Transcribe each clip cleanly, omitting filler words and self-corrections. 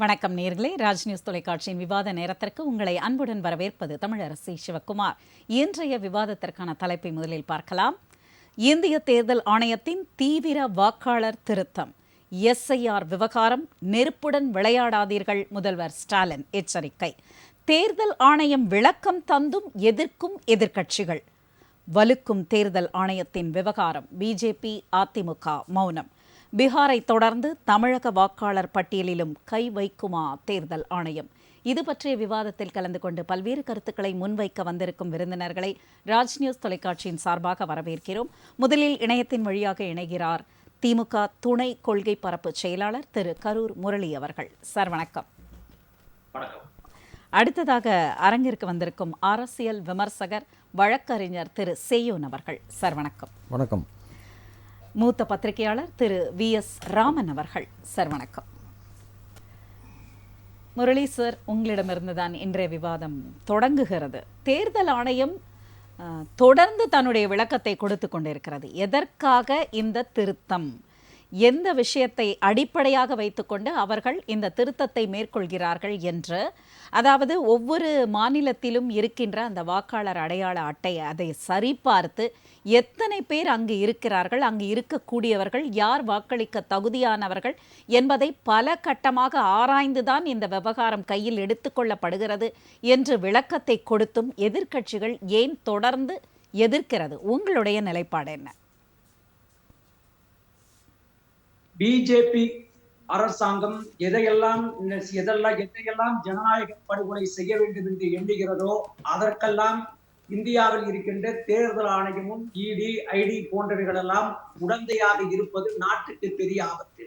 வணக்கம் நேர்களே. ராஜ் நியூஸ் தொலைக்காட்சியின் விவாத நேரத்திற்கு உங்களை அன்புடன் வரவேற்பது தமிழரசி சிவக்குமார். இன்றைய விவாதத்திற்கான தலைப்பை முதலில் பார்க்கலாம். இந்திய தேர்தல் ஆணையத்தின் தீவிர வாக்காளர் திருத்தம், எஸ்ஐஆர் விவகாரம், நெருப்புடன் விளையாடாதீர்கள் முதல்வர் ஸ்டாலின் எச்சரிக்கை, தேர்தல் ஆணையம் விளக்கம் தந்தும் எதிர்க்கும் எதிர்க்கட்சிகள், வலுக்கும் தேர்தல் ஆணையத்தின் விவகாரம், பிஜேபி அதிமுக மௌனம், பீகாரை தொடர்ந்து தமிழக வாக்காளர் பட்டியலிலும் கை வைக்குமா தேர்தல் ஆணையம்? இது பற்றிய விவாதத்தில் கலந்து கொண்டு பல்வேறு கருத்துக்களை முன்வைக்க வந்திருக்கும் விருந்தினர்களை ராஜ் நியூஸ் தொலைக்காட்சியின் சார்பாக வரவேற்கிறோம். முதலில் இணையத்தின் வழியாக இணைகிறார் திமுக துணை கொள்கை பரப்பு செயலாளர் திரு கரூர் முரளி அவர்கள். சார் வணக்கம். அடுத்ததாக அரங்கிற்கு வந்திருக்கும் அரசியல் விமர்சகர் வழக்கறிஞர் திரு சேயோன் அவர்கள். சார் வணக்கம். வணக்கம். மூத்த பத்திரிகையாளர் திரு VS ராமன் அவர்கள். சார் வணக்கம். முரளி சார், உங்களிடமிருந்துதான் இன்றைய விவாதம் தொடங்குகிறது. தேர்தல் ஆணையம் தொடர்ந்து தன்னுடைய விளக்கத்தை கொடுத்து கொண்டிருக்கிறது. எதற்காக இந்த திருத்தம், எந்த விஷயத்தை அடிப்படையாக வைத்துக்கொண்டு அவர்கள் இந்த திருத்தத்தை மேற்கொள்கிறார்கள் என்று, அதாவது ஒவ்வொரு மாநிலத்திலும் இருக்கின்ற அந்த வாக்காளர் அடையாள அட்டை அதை சரிபார்த்து எத்தனை பேர் அங்கு இருக்கிறார்கள், அங்கு இருக்கக்கூடியவர்கள் யார் வாக்களிக்க தகுதியானவர்கள் என்பதை பல கட்டமாக ஆராய்ந்துதான் இந்த விவகாரம் கையில் எடுத்துக்கொள்ளப்படுகிறது என்று விளக்கத்தை கொடுத்தும் எதிர்க்கட்சிகள் ஏன் தொடர்ந்து எதிர்க்கிறது? உங்களுடைய நிலைப்பாடு என்ன? பிஜேபி அரசாங்கம் எதையெல்லாம் ஜனநாயக படுகொலை செய்ய வேண்டும் என்று எண்ணுகிறதோ அதற்கெல்லாம் இந்தியாவில் இருக்கின்ற தேர்தல் ஆணையமும் இடி ஐடி போன்றவைகளெல்லாம் உடந்தையாக இருப்பது நாட்டுக்கு பெரிய ஆபத்து.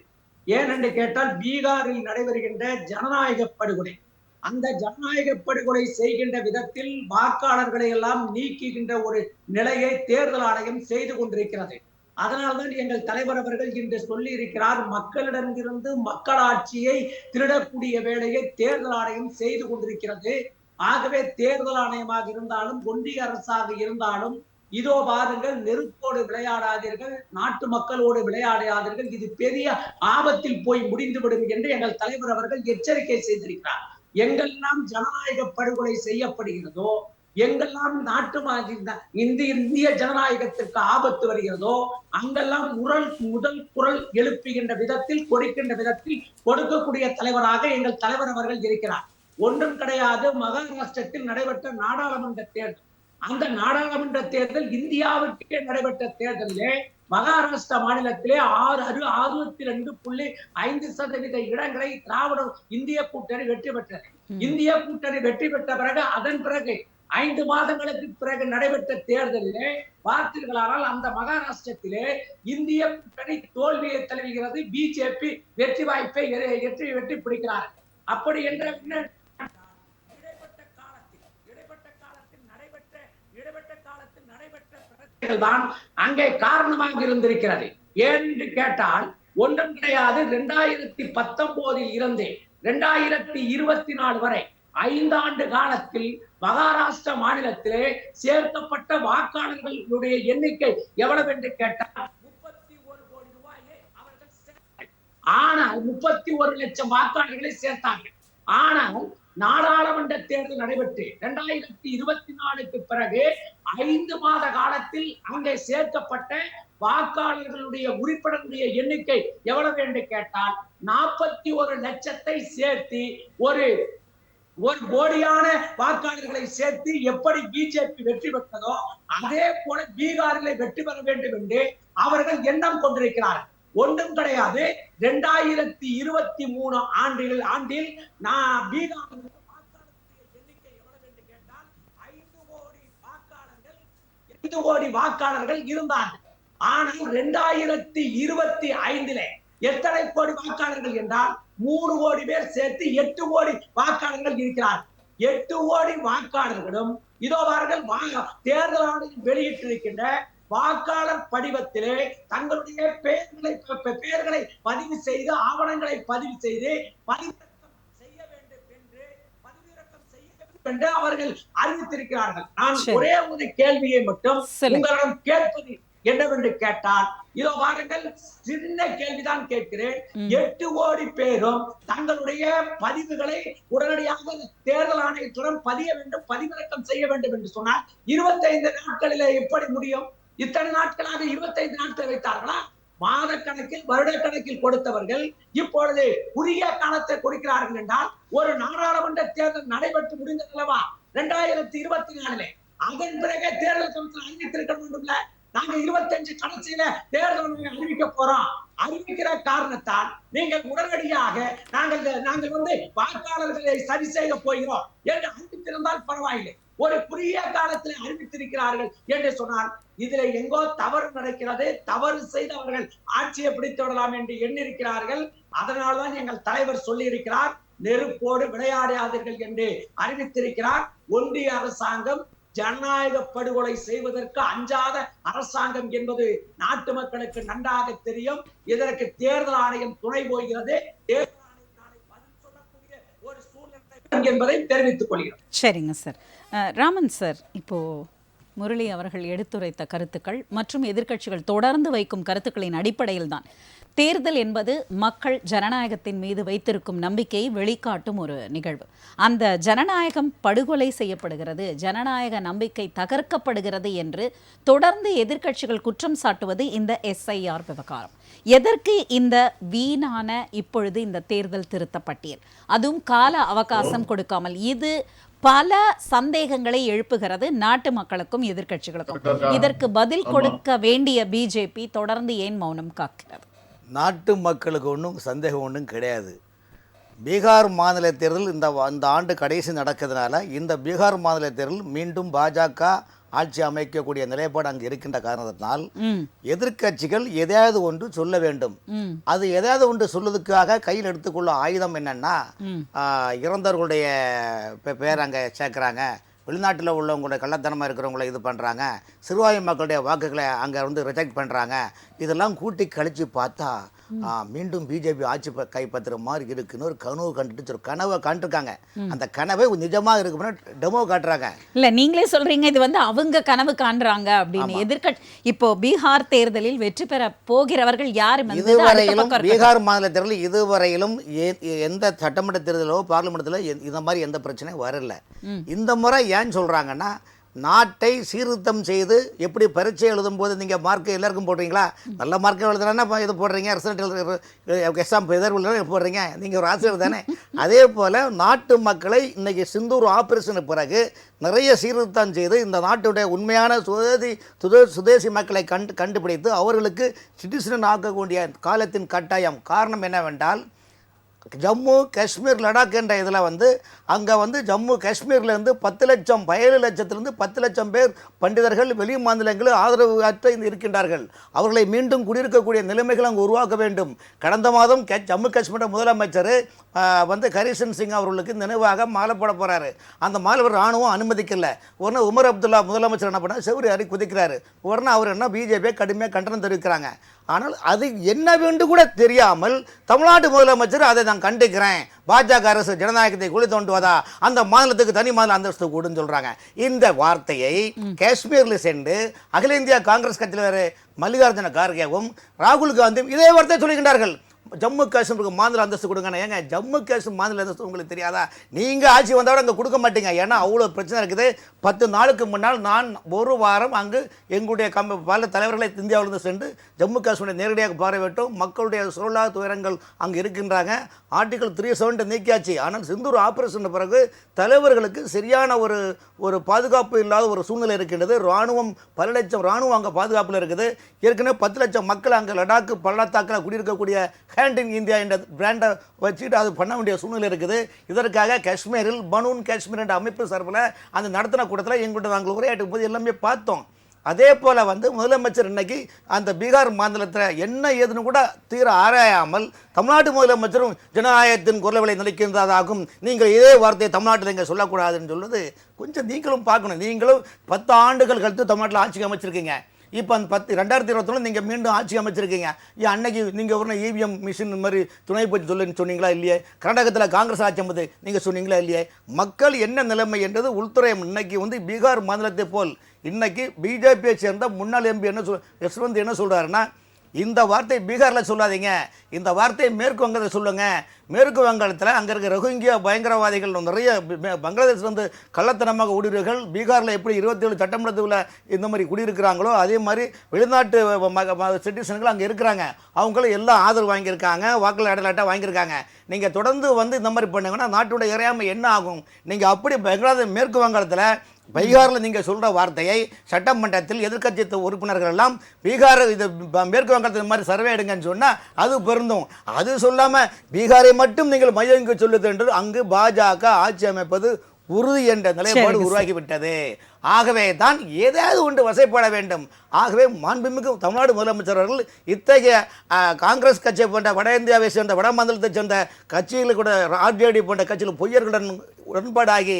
ஏனென்று கேட்டால் பீகாரில் நடைபெறுகின்ற ஜனநாயக படுகொலை, அந்த ஜனநாயக படுகொலை செய்கின்ற விதத்தில் வாக்காளர்களை எல்லாம் நீக்குகின்ற ஒரு நிலையை தேர்தல் ஆணையம் செய்து கொண்டிருக்கிறது. அதனால்தான் எங்கள் தலைவர் அவர்கள் இன்று சொல்லி இருக்கிறார், மக்களிடமிருந்து மக்களாட்சியை திருடக்கூடிய வேலையை தேர்தல் ஆணையம் செய்து கொண்டிருக்கிறது. ஆகவே தேர்தல் ஆணையமாக இருந்தாலும் ஒன்றிய அரசாக இருந்தாலும் இதோ பாருங்கள், நெருப்போடு விளையாடாதீர்கள், நாட்டு மக்களோடு விளையாடாதீர்கள், இது பெரிய ஆபத்தில் போய் முடிந்துவிடும் என்று எங்கள் தலைவர் அவர்கள் எச்சரிக்கை செய்திருக்கிறார். எங்கெல்லாம் ஜனநாயக படுகொலை செய்யப்படுகிறதோ, எங்கெல்லாம் நாட்டு இந்திய ஜனநாயகத்திற்கு ஆபத்து வருகிறதோ அங்கெல்லாம் முதல் குரல் எழுப்புகின்ற விதத்தில், கொடுக்கின்ற விதத்தில் கொடுக்கக்கூடிய தலைவராக எங்கள் தலைவர் அவர்கள் இருக்கிறார். ஒன்றும் கிடையாது, மகாராஷ்டிரத்தில் நடைபெற்ற நாடாளுமன்ற தேர்தல், அந்த நாடாளுமன்ற தேர்தல் இந்தியாவுக்கே நடைபெற்ற தேர்தலிலே மகாராஷ்டிரா மாநிலத்திலே 62.5% இடங்களை திராவிட இந்திய கூட்டணி வெற்றி பெற்றது. இந்திய கூட்டணி வெற்றி பெற்ற பிறகு அதன் பிறகு 5 மாதங்களுக்கு பிறகு நடைபெற்ற தேர்தலிலே பார்த்தீர்களானால் அந்த மகாராஷ்டிரத்திலே இந்திய கூட்டணி தோல்வியை தழுவுகிறது. பிஜேபி வெற்றி வாய்ப்பை வெற்றி பிடிக்கிறார். அப்படி என்ற தான் அங்கே காரணமாக இருந்திருக்கிறது. ஏனென்று கேட்டால் ஒன்றும் கிடையாது, 2019 இருந்து 2024 வரை 5 ஆண்டு காலத்தில் மகாராஷ்டிரா மாநிலத்திலே சேர்க்கப்பட்ட வாக்காளர்களுடைய எண்ணிக்கை எவ்வளவு என்று கேட்டால் 31 கோடி ரூபாயை அவர்கள் சேர்த்தார்கள். ஆனால் 31 லட்சம் வாக்காளர்களை சேர்த்தார்கள். ஆனால் நாடாளுமன்ற தேர்தல் நடைபெற்று 2024க்கு பிறகு 5 மாத காலத்தில் அங்கே சேர்க்கப்பட்ட வாக்காளர்களுடைய உறுப்பினர்களுடைய எண்ணிக்கை எவ்வளவு என்று கேட்டால் 41 லட்சத்தை சேர்த்து ஒரு கோடியான வாக்காளர்களை சேர்த்து எப்படி பிஜேபி வெற்றி பெற்றதோ அதே போல பீகாரிலே வெற்றி பெற வேண்டும் என்று அவர்கள் எண்ணம் கொண்டிருக்கிறார்கள். ஒன்றும் கிடையாது, 2023 ஆண்டில் நான் பீகாரில் வாக்காளர்களுடைய எண்ணிக்கை எவ்வளவு என்று கேட்டால் 5 கோடி வாக்காளர்கள் இருந்தார்கள். ஆனால் 2025 எத்தனை கோடி வாக்காளர்கள் என்றால் 3 கோடி பேர் சேர்த்து 8 கோடி வாக்காளர்கள் இருக்கிறார். 8 கோடி வாக்காளர்களும் இதோ பாருங்கள், தேர்தல் ஆணையம் வெளியிட்டிருக்கின்ற வாக்காளர் படிவத்திலே தங்களுடைய பெயர்களை பதிவு செய்து, ஆவணங்களை பதிவு செய்து பதிவிறக்கம் செய்ய வேண்டும் என்று அவர்கள் அறிவித்திருக்கிறார்கள். நான் ஒரே ஒரு கேள்வியை மட்டும் உங்களிடம் கேட்பது என்னவென்று கேட்டால், இதோ வாருங்கள், சின்ன கேள்விதான் கேட்கிறேன். 8 கோடி பேரும் தங்களுடைய பதிவுகளை உடனடியாக தேர்தல் ஆணையத்திடம் பதிய வேண்டும், பதிவிறக்கம் செய்ய வேண்டும் என்று சொன்னால் 25 நாட்களிலே எப்படி முடியும்? இத்தனை நாட்களாக 25 நாட்கள் வைத்தார்களா? மாத கணக்கில் வருட கணக்கில் கொடுத்தவர்கள் இப்பொழுது குறுகிய காலத்தை கொடுக்கிறார்கள் என்றால், ஒரு நாடாளுமன்ற தேர்தல் நடைபெற்று முடிந்ததல்லவா 2024 அதன் பிறகு தேர்தல் கமிஷன் அறிவித்திருக்க வேண்டும்ல. நாங்க 25 கடைசியில தேர்தல் அறிவிக்க போறோம். அறிவிக்கிற காரணத்தால் நீங்கள் உடனடியாக நாங்கள் வாக்காளர்களை சரி செய்ய போகிறோம் என்று அறிவித்திருந்தால் பரவாயில்லை. ஒரு குறுகிய காலத்தில் அறிவித்திருக்கிறார்கள் என்று சொன்னால் இதுல எங்கோ தவறு நடக்கிறது. தவறு செய்தவர்கள் ஆட்சியை பிடித்து விடலாம் என்று எண்ணிருக்கிறார்கள். அதனால்தான் எங்கள் தலைவர் சொல்லி இருக்கிறார், நெருப்போடு விளையாடாதீர்கள் என்று அறிவித்திருக்கிறார். ஒன்றிய அரசாங்கம் ஜனநாயக படுகொலை செய்வதற்கு அஞ்சாத அரசாங்கம் என்பது நாட்டு மக்களுக்கு நன்றாக தெரியும். இதற்கு தேர்தல் ஆணையம் துணை போகிறது. தேர்தல் ஆணையம் நாளை பதில் சொல்லக்கூடிய ஒரு சூழ்நிலை என்பதை தெரிவித்துக் கொள்கிறோம். சரிங்க சார். ராமன் சார், இப்போ முரளி அவர்கள் எடுத்துரைத்த கருத்துக்கள் மற்றும் எதிர்க்கட்சிகள் தொடர்ந்து வைக்கும் கருத்துக்களின் அடிப்படையில் தான் தேர்தல் என்பது மக்கள் ஜனநாயகத்தின் மீது வைத்திருக்கும் நம்பிக்கையை வெளிக்காட்டும் ஒரு நிகழ்வு. அந்த ஜனநாயகம் படுகொலை செய்யப்படுகிறது, ஜனநாயக நம்பிக்கை தகர்க்கப்படுகிறது என்று தொடர்ந்து எதிர்க்கட்சிகள் குற்றம் சாட்டுவது இந்த SIR விவகாரம். எதற்கு இந்த வீணான இப்பொழுது இந்த தேர்தல் திருத்த பட்டியல், அதுவும் கால அவகாசம் கொடுக்காமல்? இது பல சந்தேகங்களை எழுப்புகிறது நாட்டு மக்களுக்கும் எதிர்க்கட்சிகளுக்கும். இதற்கு பதில் கொடுக்க வேண்டிய பிஜேபி தொடர்ந்து ஏன் மௌனம் காக்கிறது? நாட்டு மக்களுக்கு ஒன்றும் சந்தேகம் ஒன்றும் கிடையாது. பீகார் மாநில தேர்தல் இந்த ஆண்டு கடைசி நடக்கிறதுனால இந்த பீகார் மாநில தேர்தல் மீண்டும் பாஜக ஆட்சி அமைக்கக்கூடிய நிலைப்பாடு அங்கு இருக்கின்ற காரணத்தினால் எதிர்க்கட்சிகள் எதையாவது ஒன்று சொல்ல வேண்டும். அது எதையாவது ஒன்று சொல்வதற்காக கையில் எடுத்துக்கொள்ள ஆயுதம் என்னன்னா, இறந்தவர்களுடைய பேர் அங்கே சேர்க்குறாங்க, வெளிநாட்டில் உள்ளவங்களுடைய கள்ளத்தனமாக இருக்கிறவங்கள இது பண்ணுறாங்க, சிறுபான்மை மக்களுடைய வாக்குகளை அங்கே ரிஜெக்ட் பண்ணுறாங்க. இதெல்லாம் கூட்டி கழித்து பார்த்தா மீண்டும் பிஜேபி ஆட்சி கைப்பற்றுற மாதிரி இருக்குன்னு ஒரு கனவு கண்டுட்டு கனவை காண்டிருக்காங்க. அந்த கனவை நிஜமாக இருக்குன்னு டெமோ காட்டுறாங்க. இல்ல, நீங்களே சொல்றீங்க இது அவங்க கனவு காண்றாங்க அப்படின்னு. எதிர்க்கட்சி இப்போ பீகார் தேர்தலில் வெற்றி பெற போகிறவர்கள் யார்? இதுவரையிலும் பீகார் மாநில தேர்தலில் இதுவரையிலும் எந்த சட்டமன்ற தேர்தலோ பார்லிமெண்ட்ல இந்த மாதிரி எந்த பிரச்சனையும் வரல. இந்த முறை ஏன் சொல்றாங்கன்னா, நாட்டை சீர்திருத்தம் செய்து எப்படி பரீட்சை எழுதும் போது நீங்கள் மார்க்கு எல்லாருக்கும் போடுறீங்களா? நல்ல மார்க்கை எழுதுனா இது போடுறீங்க, ரிசல்ட் எக்ஸாம் போடுறீங்க, நீங்கள் ஒரு ஆசிரியர் தானே. அதே போல் நாட்டு மக்களை இன்றைக்கி சிந்தூர் ஆப்ரேஷனுக்கு பிறகு நிறைய சீர்திருத்தம் செய்து இந்த நாட்டுடைய உண்மையான சுதேசி மக்களை கண்டுபிடித்து அவர்களுக்கு சிட்டிசன் ஆக்கக்கூடிய காலத்தின் கட்டாயம். காரணம் என்னவென்றால், ஜம்மு காஷ்மீர் லடாக் என்ற இதில் அங்கே ஜம்மு காஷ்மீர்லேருந்து 10 லட்சம் 7 லட்சத்திலிருந்து 10 லட்சம் பேர் பண்டிதர்கள் வெளி மாநிலங்களில் ஆதரவு அற்ற இருக்கின்றார்கள். அவர்களை மீண்டும் குடியிருக்கக்கூடிய நிலைமைகள் அங்கே உருவாக்க வேண்டும். கடந்த மாதம் ஜம்மு காஷ்மீர் முதலமைச்சர் ஹரிஷன் சிங் அவர்களுக்கு நினைவாக மாலை போட போகிறாரு. அந்த மாலை ராணுவம் அனுமதிக்கல. உடனே உமர் அப்துல்லா முதலமைச்சர் என்ன பண்ணால் செவரி அறி குதிக்கிறாரு. உடனே அவர் என்ன பிஜேபியை கடுமையாக கண்டனம் தெரிவிக்கிறாங்க. ஆனால் அது என்னவென்று கூட தெரியாமல் தமிழ்நாட்டு முதலமைச்சர் அதை நான் கண்டிக்கிறேன், பாஜக அரசு ஜனநாயகத்தை குழி தோண்டுவதா, அந்த மாநிலத்துக்கு தனி மாநில அந்தஸ்து கூடுன்னு சொல்றாங்க. இந்த வார்த்தையை காஷ்மீரில் சென்று அகில இந்திய காங்கிரஸ் கட்சியினர் மல்லிகார்ஜுன கார்கேவும் ராகுல் காந்தியும் இதே வார்த்தையை சொல்லுகின்றார்கள். ஜம்மு காஷ்மீருக்கு மாநில அந்தஸ்து கொடுங்க. ஏங்க ஜம்மு காஷ்மீர் மாநில அந்தஸ்து உங்களுக்கு தெரியாதா? நீங்கள் ஆட்சி வந்தோட அங்கே கொடுக்க மாட்டீங்க. ஏன்னா அவ்வளோ பிரச்சனை இருக்குது. 10 நாளுக்கு முன்னால் நான் ஒரு வாரம் அங்கு எங்களுடைய பல தலைவர்களை இந்தியாவிலிருந்து சென்று ஜம்மு காஷ்மீரை நேரடியாக பார்வையிட்டோம். மக்களுடைய சுற்றுலா துயரங்கள் அங்கே இருக்கின்றாங்க. ஆர்டிகல் 370 நீக்கியாச்சு. ஆனால் சிந்தூர் ஆபரேஷன் பிறகு தலைவர்களுக்கு சரியான ஒரு பாதுகாப்பு இல்லாத ஒரு சூழ்நிலை இருக்கின்றது. ராணுவம் பல லட்சம் ராணுவம் அங்கே பாதுகாப்பில் இருக்குது. ஏற்கனவே 10 லட்சம் மக்கள் அங்கே லடாக்கு பள்ளத்தாக்கில் குடியிருக்கக்கூடிய ஹேண்ட் இன் இந்தியா என்ற பிராண்டை வச்சுட்டு அது பண்ண வேண்டிய சூழ்நிலை இருக்குது. இதற்காக காஷ்மீரில் பனூன் காஷ்மீர் என்ற அமைப்பு சார்பில் அந்த நடத்தின கூட்டத்தில் எங்கள்கிட்ட நாங்கள் உரையாற்றும் போது எல்லாமே பார்த்தோம். அதே போல் முதலமைச்சர் இன்னைக்கு அந்த பீகார் மாநிலத்தில் என்ன ஏதுன்னு கூட தீர ஆராயாமல் தமிழ்நாட்டு முதலமைச்சரும் ஜனநாயகத்தின் குரல்களை நிலைக்கின்றதாகும், நீங்கள் இதே வார்த்தையை தமிழ்நாட்டில் இங்கே சொல்லக்கூடாதுன்னு சொல்லுது கொஞ்சம் நீங்களும் பார்க்கணும். நீங்களும் 10 ஆண்டுகள் கழித்து தமிழ்நாட்டில் ஆட்சி அமைச்சிருக்கீங்க. இப்போ அந்த 2021 நீங்கள் மீண்டும் ஆட்சி அமைச்சிருக்கீங்க. ஏன் அன்னைக்கு நீங்கள் ஒரு இவிஎம் மிஷின் இந்த மாதிரி துணை போச்சு சொன்னீங்களா இல்லையே? கர்நாடகத்தில் காங்கிரஸ் ஆட்சி அமைது நீங்கள் சொன்னீங்களா இல்லையே? மக்கள் என்ன நிலைமை என்றது உள்துறை இன்னைக்கு வந்து பீகார் மாநிலத்தை போல் இன்னைக்கு பிஜேபியை சேர்ந்த முன்னாள் எம்பி என்ன யஷ்வந்த் என்ன சொல்கிறாருன்னா, இந்த வார்த்தை பீகாரில் சொல்லாதீங்க, இந்த வார்த்தையை மேற்கு வங்கத்தில் சொல்லுங்கள். மேற்கு வங்காளத்தில் அங்கே இருக்க ரோஹிங்கியா பயங்கரவாதிகள் நிறைய பங்களாதேஷ் வந்து கள்ளத்தனமாக குடியிருக்கள். பீகாரில் எப்படி 27 சட்டமன்றத்தில் இந்த மாதிரி குடியிருக்கிறாங்களோ அதே மாதிரி வெளிநாட்டு சிட்டிசன்கள் அங்கே இருக்கிறாங்க. அவங்களும் எல்லாம் ஆதரவு வாங்கியிருக்காங்க, வாக்குகள் அடையாளட்டாக வாங்கியிருக்காங்க. நீங்கள் தொடர்ந்து வந்து இந்த மாதிரி பண்ணீங்கன்னா நாட்டுடைய இறையாமை என்ன ஆகும்? நீங்கள் அப்படி பங்களாதேஷ் மேற்கு வங்காளத்தில் பீகாரில் நீங்கள் சொல்கிற வார்த்தையை சட்டமன்றத்தில் எதிர்க்கட்சி உறுப்பினர்கள் எல்லாம் பீகார் இது மேற்கு வங்கத்தில் மாதிரி சர்வே எடுங்கன்னு சொன்னால் அது பொருந்தும். அது சொல்லாமல் பீகாரை மட்டும் நீங்கள் மையங்க சொல்லுது என்று அங்கு பாஜக ஆட்சி அமைப்பது உறுதி என்ற நிலைப்பாடு உருவாகிவிட்டது. ஆகவே தான் ஏதாவது ஒன்று வசைப்பட வேண்டும். ஆகவே மாண்புமிகு தமிழ்நாடு முதலமைச்சர் அவர்கள் இத்தகைய காங்கிரஸ் கட்சியை போன்ற வட இந்தியாவை சேர்ந்த வட மாநிலத்தை சேர்ந்த கட்சிகள் கூட ஆர்ஜேடி போன்ற கட்சிகள் பொய்யர்களுடன் உடன்பாடாகி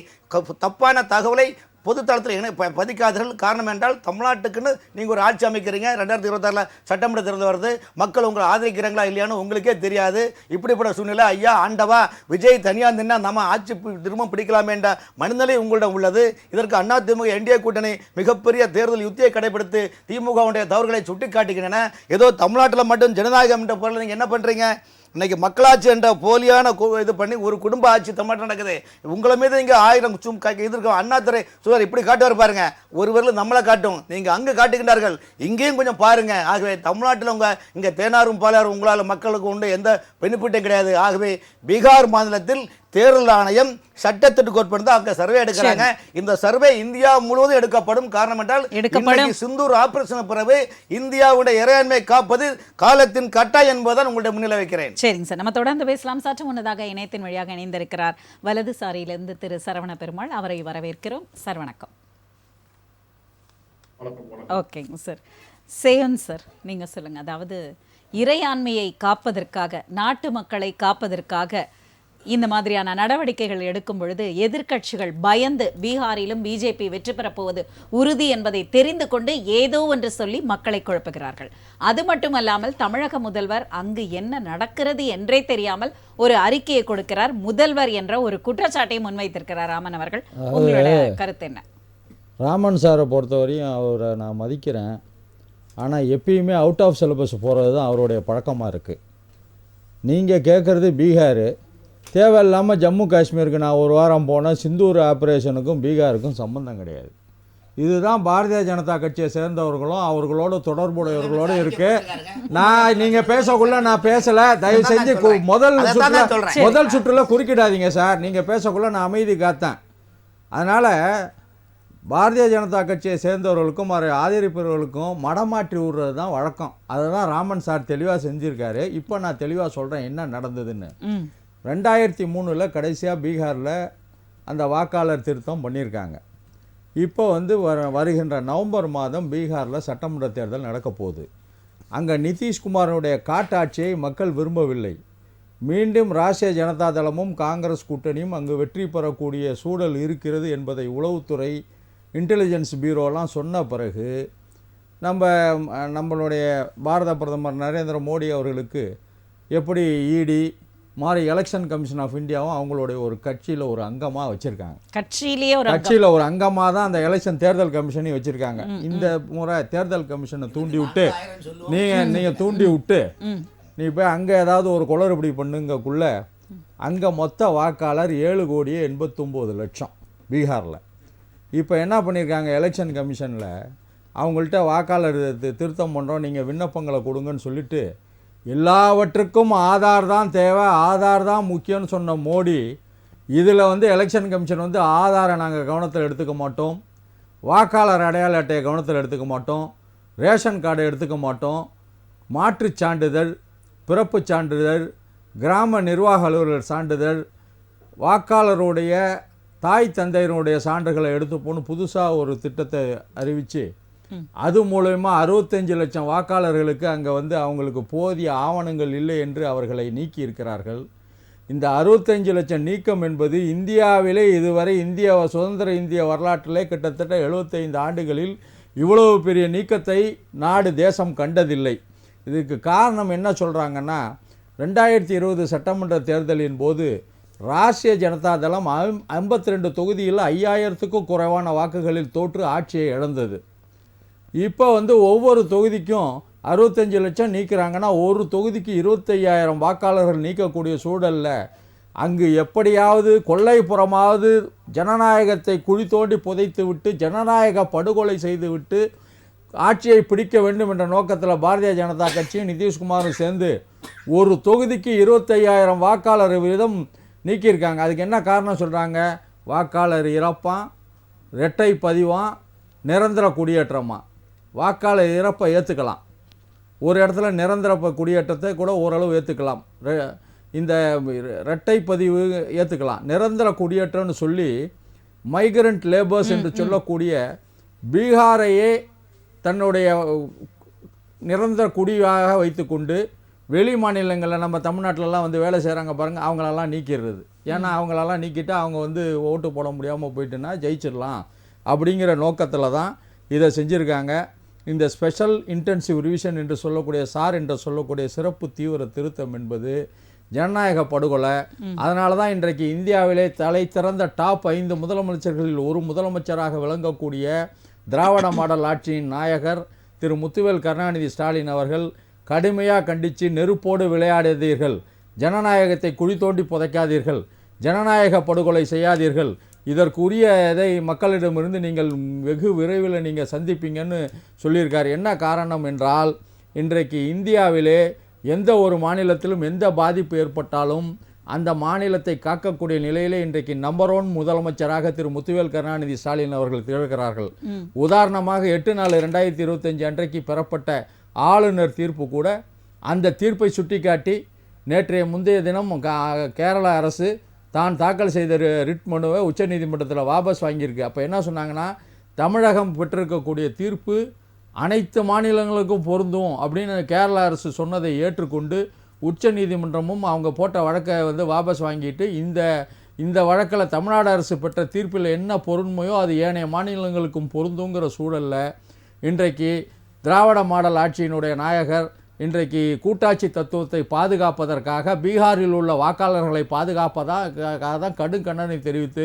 தப்பான தகவலை பொது தளத்தில் பதிக்காதீர்கள். காரணம் என்றால் தமிழ்நாட்டுக்குன்னு நீங்கள் ஒரு ஆட்சி அமைக்கிறீங்க. 2026 சட்டமன்ற தேர்தல் வருது. மக்கள் உங்களை ஆதரிக்கிறாங்களா இல்லையான்னு உங்களுக்கே தெரியாது. இப்படிப்பட்ட சூழ்நிலை ஐயா ஆண்டவா விஜய் தனியாக நின்னா நம்ம ஆட்சி திரும்ப பிடிக்கலாமே என்ற மனநிலை உங்களிடம் உள்ளது. இதற்கு அதிமுக என்டிஏ கூட்டணி மிகப்பெரிய தேர்தல் யுத்தியை கடைபிடித்து திமுகவுடைய தவறுகளை சுட்டி காட்டுகின்றன. ஏதோ தமிழ்நாட்டில் மட்டும் ஜனநாயகம் என்ற பொருள் நீங்கள் என்ன பண்ணுறீங்க? இன்னைக்கு மக்களாட்சி என்ற போலியான இது பண்ணி ஒரு குடும்ப ஆட்சி தமிழ்நாட்டில் நடக்குது. உங்களை மீது இங்கே 1000 இது இருக்கும். அண்ணாதுரை சுவர் இப்படி காட்டுவார் பாருங்க, ஒருவரில் நம்மளை காட்டும், நீங்கள் அங்கே காட்டுகின்றார்கள், இங்கேயும் கொஞ்சம் பாருங்க. ஆகவே தமிழ்நாட்டில் இங்கே தேனாரும் பாலாரும் உங்களால் மக்களுக்கு உண்டு எந்த பெனிஃபிட்டும் கிடையாது. ஆகவே பீகார் மாநிலத்தில் தேர்தல் ஆணையம் சட்டத்திற்கு உட்பட்டு அங்கே சர்வே எடுக்கிறாங்க. இந்த சர்வே இந்தியா முழுவதும் எடுக்கப்படும். காரணம் என்றால் சிந்தூர் ஆபரேஷன் பிறகு இந்தியாவுடைய இறையாண்மை காப்பது காலத்தின் கட்டாயம் என்பதால் உங்களுடைய முன்னிலை வைக்கிறேன். சரிங்க சார், நம்ம தொடர்ந்து பேசலாம். சற்று முன்னதாக இணையத்தின் வழியாக இணைந்திருக்கிறார் வலதுசாரியிலிருந்து திரு சரவண பெருமாள். அவரை வரவேற்கிறோம். சார் வணக்கம். ஓகேங்க சார். சேவன் சார், நீங்க சொல்லுங்க. அதாவது இறையாண்மையை காப்பதற்காக, நாட்டு மக்களை காப்பதற்காக இந்த மாதிரியான நடவடிக்கைகள் எடுக்கும் பொழுது எதிர்க்கட்சிகள் பயந்து பீகாரிலும் பிஜேபி வெற்றி பெறப்போவது உறுதி என்பதை தெரிந்து கொண்டு ஏதோ ஒன்று சொல்லி மக்களை குழப்புகிறார்கள். அது மட்டுமல்லாமல் தமிழக முதல்வர் அங்கு என்ன நடக்கிறது என்றே தெரியாமல் ஒரு அறிக்கையை கொடுக்கிறார். முதல்வர் என்ற ஒரு குற்றச்சாட்டை முன்வைத்திருக்கிறார் ராமன் அவர்கள். உங்களோட கருத்து என்ன? ராமன் சாரை பொறுத்தவரையும் அவரை நான் மதிக்கிறேன். ஆனால் எப்பயுமே அவுட் ஆஃப் சிலபஸ் போகிறது தான் அவருடைய பழக்கமாக இருக்குது. நீங்கள் கேட்குறது பீகார், தேவையில்லாமல் ஜம்மு காஷ்மீருக்கு நான் ஒரு வாரம் போனேன். சிந்தூர் ஆப்ரேஷனுக்கும் பீகாருக்கும் சம்பந்தம் கிடையாது. இதுதான் பாரதிய ஜனதா கட்சியை சேர்ந்தவர்களும் அவர்களோட தொடர்புடையவர்களோடு இருக்கு. நீங்கள் பேசக்குள்ள நான் பேசலை. தயவு செஞ்சு முதல் சுற்றுல குறுக்கிடாதீங்க சார். நீங்கள் பேசக்குள்ள நான் அமைதி காத்தேன். அதனால் பாரதிய ஜனதா கட்சியை சேர்ந்தவர்களுக்கும் அவரை ஆதரிப்பவர்களுக்கும் மடமாற்றி விடுறது தான் வழக்கம். அதை தான் ராமன் சார் தெளிவாக செஞ்சுருக்காரு. இப்போ நான் தெளிவாக சொல்கிறேன் என்ன நடந்ததுன்னு. 2003 கடைசியாக பீகாரில் அந்த வாக்காளர் திருத்தம் பண்ணியிருக்காங்க. இப்போ வந்து வருகின்ற நவம்பர் மாதம் பீகாரில் சட்டமன்ற தேர்தல் நடக்க போகுது. அங்கே நிதிஷ்குமாரனுடைய காட்டாட்சியை மக்கள் விரும்பவில்லை. மீண்டும் ராஷ்டிரிய ஜனதா தளமும் காங்கிரஸ் கூட்டணியும் அங்கு வெற்றி பெறக்கூடிய சூழல் இருக்கிறது என்பதை உளவுத்துறை இன்டெலிஜென்ஸ் பியூரோலாம் சொன்ன பிறகு நம்மளுடைய பாரத பிரதமர் நரேந்திர மோடி அவர்களுக்கு எப்படி இடி மாதிரி எலெக்ஷன் கமிஷன் ஆஃப் இந்தியாவும் அவங்களுடைய ஒரு கட்சியில் ஒரு அங்கமாக வச்சுருக்காங்க. கட்சியில் ஒரு அங்கமாக தான் அந்த எலெக்ஷன் தேர்தல் கமிஷனையும் வச்சுருக்காங்க. இந்த முறை தேர்தல் கமிஷனை தூண்டி விட்டு நீங்கள் தூண்டி விட்டு நீ போய் அங்கே ஏதாவது ஒரு குளறுபடி பண்ணுங்கக்குள்ள அங்கே மொத்த வாக்காளர் 7,89,00,000 பீகாரில். இப்போ என்ன பண்ணியிருக்காங்க எலெக்ஷன் கமிஷனில், அவங்கள்ட்ட வாக்காளர் திருத்தம் பண்ணுறோம், நீங்கள் விண்ணப்பங்களை கொடுங்கன்னு சொல்லிட்டு எல்லாவற்றுக்கும் ஆதார் தான் தேவை, ஆதார் தான் முக்கியம்னு சொன்ன மோடி இதில் வந்து எலெக்ஷன் கமிஷன் வந்து ஆதாரை நாங்கள் கவனத்தில் எடுத்துக்க மாட்டோம், வாக்காளர் அடையாள அட்டையை கவனத்தில் எடுத்துக்க மாட்டோம், ரேஷன் கார்டை எடுத்துக்க மாட்டோம், மாற்றுச் சான்றிதழ், பிறப்புச் சான்றிதழ், கிராம நிர்வாக அலுவலர் சான்றிதழ், வாக்காளருடைய தாய் தந்தையருடைய சான்றுகளை எடுத்துப்போன்னு புதுசாக ஒரு திட்டத்தை அறிவித்து அது மூலமா 65 லட்சம் வாக்காளர்களுக்கு அங்கே வந்து அவங்களுக்கு போதிய ஆவணங்கள் இல்லை என்று அவர்களை நீக்கி இருக்கிறார்கள். இந்த 65 லட்சம் நீக்கம் என்பது இந்தியாவிலே இதுவரை சுதந்திர இந்திய வரலாற்றிலே கிட்டத்தட்ட 75 ஆண்டுகளில் இவ்வளவு பெரிய நீக்கத்தை நாடு தேசம் கண்டதில்லை. இதுக்கு காரணம் என்ன சொல்கிறாங்கன்னா, 2020 சட்டமன்ற தேர்தலின் போது ராஷ்டிரிய ஜனதா தளம் 52 தொகுதியில் 5000க்கும் குறைவான வாக்குகளில் தோற்று ஆட்சியை இழந்தது. இப்போ ஒவ்வொரு தொகுதிக்கும் 65 லட்சம் நீக்கிறாங்கன்னா ஒரு தொகுதிக்கு 25,000 வாக்காளர்கள் நீக்கக்கூடிய சூழலில் அங்கு எப்படியாவது கொள்ளைப்புறமாவது ஜனநாயகத்தை குழி தோண்டி புதைத்து விட்டு ஜனநாயக படுகொலை செய்துவிட்டு ஆட்சியை பிடிக்க வேண்டும் என்ற நோக்கத்தில் பாரதிய ஜனதா கட்சியும் நிதிஷ்குமாரும் சேர்ந்து ஒரு தொகுதிக்கு 25,000 வாக்காளர் வீதம் நீக்கியிருக்காங்க. அதுக்கு என்ன காரணம் சொல்கிறாங்க? வாக்காளர் இறப்பான், இரட்டை பதிவான், நிரந்தர குடியேற்றமா. வாக்காளர் இறப்பை ஏற்றுக்கலாம், ஒரு இடத்துல நிரந்தர குடியேற்றத்தை கூட ஓரளவு ஏற்றுக்கலாம், இந்த இரட்டை பதிவு ஏற்றுக்கலாம். நிரந்தர குடியேற்றம்னு சொல்லி மைக்ரண்ட் லேபர்ஸ் என்று சொல்லக்கூடிய பீகாரையே தன்னுடைய நிரந்தர குடியாக வைத்துக்கொண்டு வெளி மாநிலங்களில் நம்ம தமிழ்நாட்டிலலாம் வேலை செய்கிறாங்க பாருங்கள், அவங்களெல்லாம் நீக்கிடுறது. ஏன்னா அவங்களெல்லாம் நீக்கிட்டு அவங்க ஓட்டு போட முடியாமல் போயிட்டுன்னா ஜெயிச்சிடலாம் அப்படிங்கிற நோக்கத்தில் தான் இதை செஞ்சுருக்காங்க. இந்த ஸ்பெஷல் இன்டென்சிவ் ரிவிஷன் என்று சொல்லக்கூடிய சார் என்று சொல்லக்கூடிய சிறப்பு தீவிர திருத்தம் என்பது ஜனநாயக படுகொலை. அதனால தான் இன்றைக்கு இந்தியாவிலே தலை திறந்த டாப் 5 முதலமைச்சர்களில் ஒரு முதலமைச்சராக விளங்கக்கூடிய திராவிட மாடல் ஆட்சியின் நாயகர் திரு முத்துவேல் கருணாநிதி ஸ்டாலின் அவர்கள் கடுமையாக கண்டித்து நெருப்போடு விளையாடாதீர்கள், ஜனநாயகத்தை குழி தோண்டி புதைக்காதீர்கள், ஜனநாயக படுகொலை செய்யாதீர்கள், இதற்குரிய இதை மக்களிடமிருந்து நீங்கள் வெகு விரைவில் நீங்கள் சந்திப்பீங்கன்னு சொல்லியிருக்கார். என்ன காரணம் என்றால், இன்றைக்கு இந்தியாவிலே எந்த ஒரு மாநிலத்திலும் எந்த பாதிப்பு ஏற்பட்டாலும் அந்த மாநிலத்தை காக்கக்கூடிய நிலையிலே இன்றைக்கு நம்பர் 1 முதலமைச்சராக திரு முத்துவேல் கருணாநிதி ஸ்டாலின் அவர்கள் திகழ்கிறார்கள். உதாரணமாக 8/4/2025 அன்றைக்கு பெறப்பட்ட ஆளுநர் தீர்ப்பு கூட அந்த தீர்ப்பை சுட்டிக்காட்டி நேற்றைய முந்தைய தினம் கேரள அரசு தான் தாக்கல் செய்த ரிட் மனுவை உச்சநீதிமன்றத்தில் வாபஸ் வாங்கியிருக்கு. அப்போ என்ன சொன்னாங்கன்னா, தமிழகம் பெற்றிருக்கக்கூடிய தீர்ப்பு அனைத்து மாநிலங்களுக்கும் பொருந்தும் அப்படின்னு கேரள அரசு சொன்னதை ஏற்றுக்கொண்டு உச்சநீதிமன்றமும் அவங்க போட்ட வழக்கை வாபஸ் வாங்கிட்டு இந்த வழக்கில் தமிழ்நாடு அரசு பெற்ற தீர்ப்பில் என்ன பொருண்மையோ அது ஏனைய மாநிலங்களுக்கும் பொருந்துங்கிற சூழலில் இன்றைக்கு திராவிட மாடல் ஆட்சியினுடைய நாயகர் இன்றைக்கு கூட்டாட்சி தத்துவத்தை பாதுகாப்பதற்காக பீகாரில் உள்ள வாக்காளர்களை பாதுகாப்பதாக தான் கடும் கண்டனை தெரிவித்து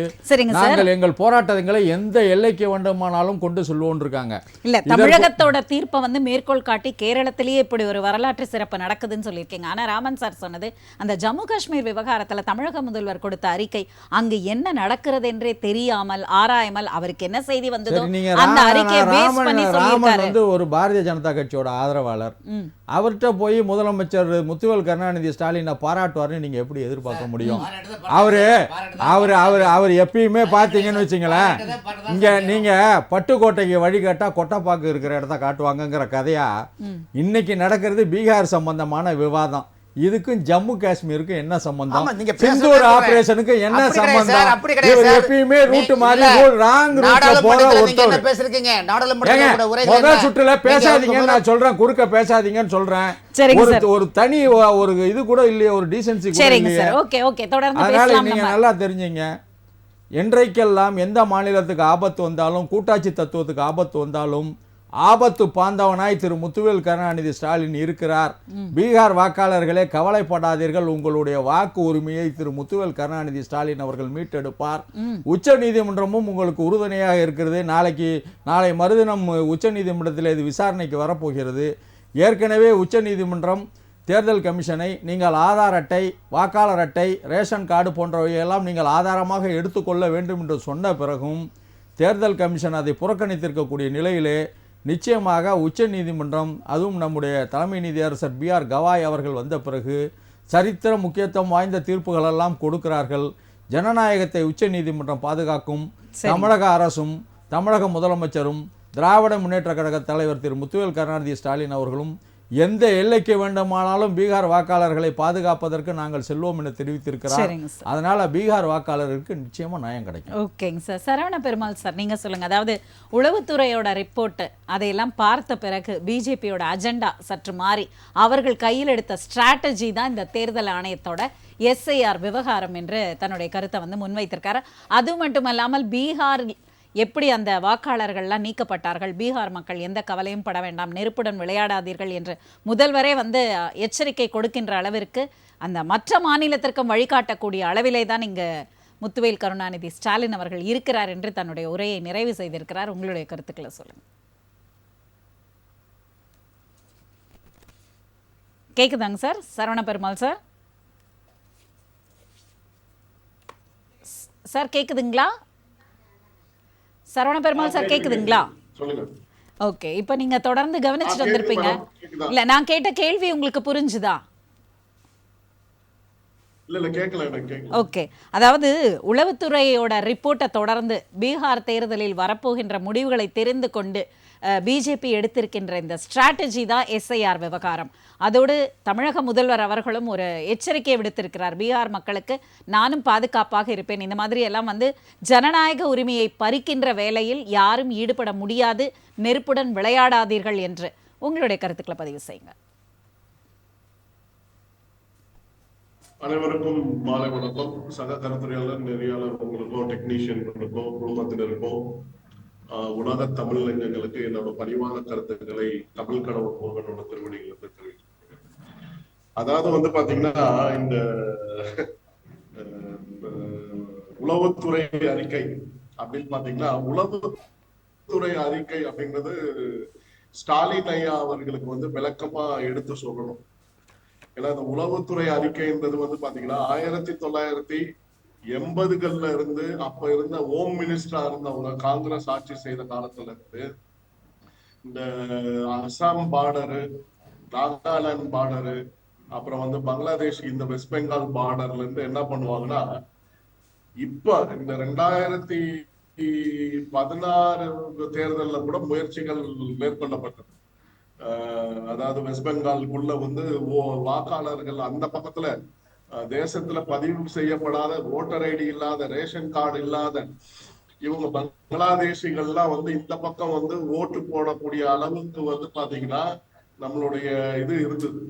நாங்கள் எங்கள் போராட்டங்களை எந்த எல்லைக்கு வேண்டுமானாலும் கொண்டு செல்வோம் இருக்காங்க. இல்ல, தமிழகத்தோட தீர்ப்பை மேற்கோள் காட்டி கேரளத்திலேயே இப்படி ஒரு வரலாற்று சிறப்பு நடக்குதுன்னு சொல்லியிருக்கீங்க. ஆனா ராமன் சார் சொன்னது அந்த ஜம்மு காஷ்மீர் விவகாரத்துல தமிழக முதல்வர் கொடுத்த அறிக்கை அங்கு என்ன நடக்கிறது என்றே தெரியாமல் ஆராயாமல் அவருக்கு என்ன செய்தி வந்ததோ அந்த அறிக்கையை பேஸ் பண்ணி சொல்லியிருக்காரு. ஒரு பாரதிய ஜனதா கட்சியோட ஆதரவாளர் அவர்கிட்ட போய் முதலமைச்சர் முத்துவேல் கருணாநிதி ஸ்டாலினை பாராட்டுவார்னு நீங்க எப்படி எதிர்பார்க்க முடியும்? அவர் எப்பயுமே பார்த்தீங்கன்னு வச்சுங்களேன், இங்க நீங்க பட்டுக்கோட்டைக்கு வழிகாட்டா கொட்டப்பாக்கு இருக்கிற இடத்த காட்டுவாங்கங்கிற கதையா இன்னைக்கு நடக்கிறது பீகார் சம்பந்தமான விவாதம். இதுக்கும் ஜம்மு காஷ்மீருக்கும் என்ன சம்பந்தம்? சிந்தூர் ஆபரேஷனுக்கு என்ன சம்பந்தம்? எப்பயுமே ரூட் மாதிரி ராங் ரூட்ல போற ஒருத்தர் பேசிருக்கீங்க. முதல் சுற்றுல பேசாதீங்க நான் சொல்றேன், குறுக்க பேசாதீங்கன்னு சொல்றேன். ஒரு தனி ஒரு இது கூட இல்லையே, ஒரு டீசென்சி கூட இல்லையே. அதனால நீங்க நல்லா தெரிஞ்சுங்க, என்றைக்கெல்லாம் எந்த மாநிலத்துக்கு ஆபத்து வந்தாலும் கூட்டாட்சி தத்துவத்துக்கு ஆபத்து வந்தாலும் ஆபத்து பாந்தவனாய் திரு முத்துவேல் கருணாநிதி ஸ்டாலின் இருக்கிறார். பீகார் வாக்காளர்களே கவலைப்படாதீர்கள், உங்களுடைய வாக்கு உரிமையை திரு முத்துவேல் கருணாநிதி ஸ்டாலின் அவர்கள் மீட்டெடுப்பார். உச்ச நீதிமன்றமும் உங்களுக்கு உறுதுணையாக இருக்கிறது. நாளை மறுதினம் உச்ச நீதிமன்றத்தில் இது விசாரணைக்கு வரப்போகிறது. ஏற்கனவே உச்ச நீதிமன்றம் தேர்தல் கமிஷனை நீங்கள் ஆதார் அட்டை, வாக்காளர் அட்டை, ரேஷன் கார்டு போன்றவையெல்லாம் நீங்கள் ஆதாரமாக எடுத்துக்கொள்ள வேண்டும் என்று சொன்ன பிறகும் தேர்தல் கமிஷன் அதை புறக்கணித்திருக்கக்கூடிய நிலையிலே நிச்சயமாக உச்ச நீதிமன்றம், அதுவும் நம்முடைய தலைமை நீதியரசர் BR கவாய் அவர்கள் வந்த பிறகு சரித்திர முக்கியத்துவம் வாய்ந்த தீர்ப்புகளெல்லாம் கொடுக்கிறார்கள். ஜனநாயகத்தை உச்ச நீதிமன்றம் பாதுகாக்கும். தமிழக அரசும் தமிழக முதலமைச்சரும் திராவிட முன்னேற்ற கழக தலைவர் திரு முத்துவேல் கருணாநிதி ஸ்டாலின் அவர்களும் எந்த எல்லைக்கு வேண்டுமானாலும் பீகார் வாக்காளர்களை பாதுகாப்பதற்கு நாங்கள் செல்வோம் என தெரிவித்திருக்கிறார். அதனால பீகார் வாக்காளருக்கு நிச்சயமா நியாயம் கிடைக்கும். ஓகேங்க சார். சரவண பெருமாள் சார், நீங்க சொல்லுங்க. அதாவது உளவுத்துறையோட ரிப்போர்ட் அதையெல்லாம் பார்த்த பிறகு பிஜேபியோட அஜெண்டா சற்று மாறி அவர்கள் கையில் எடுத்த ஸ்ட்ராட்டஜி தான் இந்த தேர்தல் ஆணையத்தோட SIR விவகாரம் என்று தன்னுடைய கருத்தை முன்வைத்திருக்காரு. அது மட்டுமல்லாமல் பீகார் எப்படி அந்த வாக்காளர்கள்லாம் நீக்கப்பட்டார்கள், பீகார் மக்கள் எந்த கவலையும் பட வேண்டாம், நெருப்புடன் விளையாடாதீர்கள் என்று முதல்வரே வந்து எச்சரிக்கை கொடுக்கின்ற அளவிற்கு அந்த மற்ற மாநிலத்திற்கும் வழிகாட்டக்கூடிய அளவிலே தான் இங்கு முத்துவேல் கருணாநிதி ஸ்டாலின் அவர்கள் இருக்கிறார் என்று தன்னுடைய உரையை நிறைவு செய்திருக்கிறார். உங்களுடைய கருத்துக்களை சொல்லுங்க. கேக்குதாங்க sir? Saravana Perumal sir, sir கேக்குதுங்களா? சரவண பெருமாள் சார் கேக்குதுங்களா? ஓகே, இப்ப நீங்க தொடர்ந்து கவனிச்சுட்டு வந்திருப்பீங்க. இல்ல, நான் கேட்ட கேள்வி உங்களுக்கு புரிஞ்சுதா? ஓகே, அதாவது உளவுத்துறையோட ரிப்போர்ட்டை தொடர்ந்து பீகார் தேர்தலில் வரப்போகின்ற முடிவுகளை தெரிந்து கொண்டு பிஜேபி எடுத்திருக்கின்ற இந்த ஸ்ட்ராட்டஜி தான் எஸ்ஐஆர் விவகாரம். அதோடு தமிழக முதல்வர் அவர்களும் ஒரு எச்சரிக்கையை விடுத்திருக்கிறார், பீகார் மக்களுக்கு நானும் பாதுகாப்பாக இருப்பேன், இந்த மாதிரி எல்லாம் வந்து ஜனநாயக உரிமையை பறிக்கின்ற வேலையில் யாரும் ஈடுபட முடியாது, நெருப்புடன் விளையாடாதீர்கள் என்று. உங்களுடைய கருத்துக்களை பதிவு செய்யுங்க. அனைவருக்கும் மாலை வணக்கம். சக கருத்துரையாளர் நெறியாளர் உங்களுக்கும் டெக்னீஷியன்களுக்கும் குடும்பத்தினருக்கும் உலக தமிழ் இளைஞர்களுக்கு என்னோட பணிவான கருத்துக்களை தமிழ் கடவுள் முருகனோட திருவடிகளுக்கு தெரிவிக்கிறேன். அதாவது வந்து பாத்தீங்கன்னா இந்த உளவுத்துறை அறிக்கை அப்படின்னு பாத்தீங்கன்னா, உளவுத்துறை அறிக்கை அப்படிங்கிறது ஸ்டாலின் ஐயா அவர்களுக்கு வந்து விளக்கமா எடுத்து சொல்லணும். ஏன்னா இந்த உளவுத்துறை அறிக்கைன்றது வந்து பாத்தீங்கன்னா 1980கள்ல இருந்து அப்ப இருந்த ஹோம் மினிஸ்டரா இருந்தவங்க காங்கிரஸ் ஆட்சி செய்த காலத்துல இருந்து இந்த அசாம் பார்டரு, நாகாலாந்து பார்டரு, அப்புறம் வந்து பங்களாதேஷ், இந்த வெஸ்ட் பெங்கால் பார்டர்ல இருந்து என்ன பண்ணுவாங்கன்னா, இப்ப இந்த 2016 தேர்தல்ல கூட முயற்சிகள் மேற்கொள்ளப்பட்டது. அதாவது வெஸ்ட் பெங்காலுக்குள்ள வந்து வாக்காளர்கள் அந்த பக்கத்துல தேசத்துல பதிவு செய்யப்படாத, ஓட்டர் ஐடி இல்லாத, ரேஷன் கார்டு இல்லாத இவங்க பங்களாதேஷிகள்லாம் வந்து இந்த பக்கம் வந்து ஓட்டு போடக்கூடிய அளவுக்கு வந்து பாத்தீங்கன்னா நம்மளுடைய இது இருந்தது.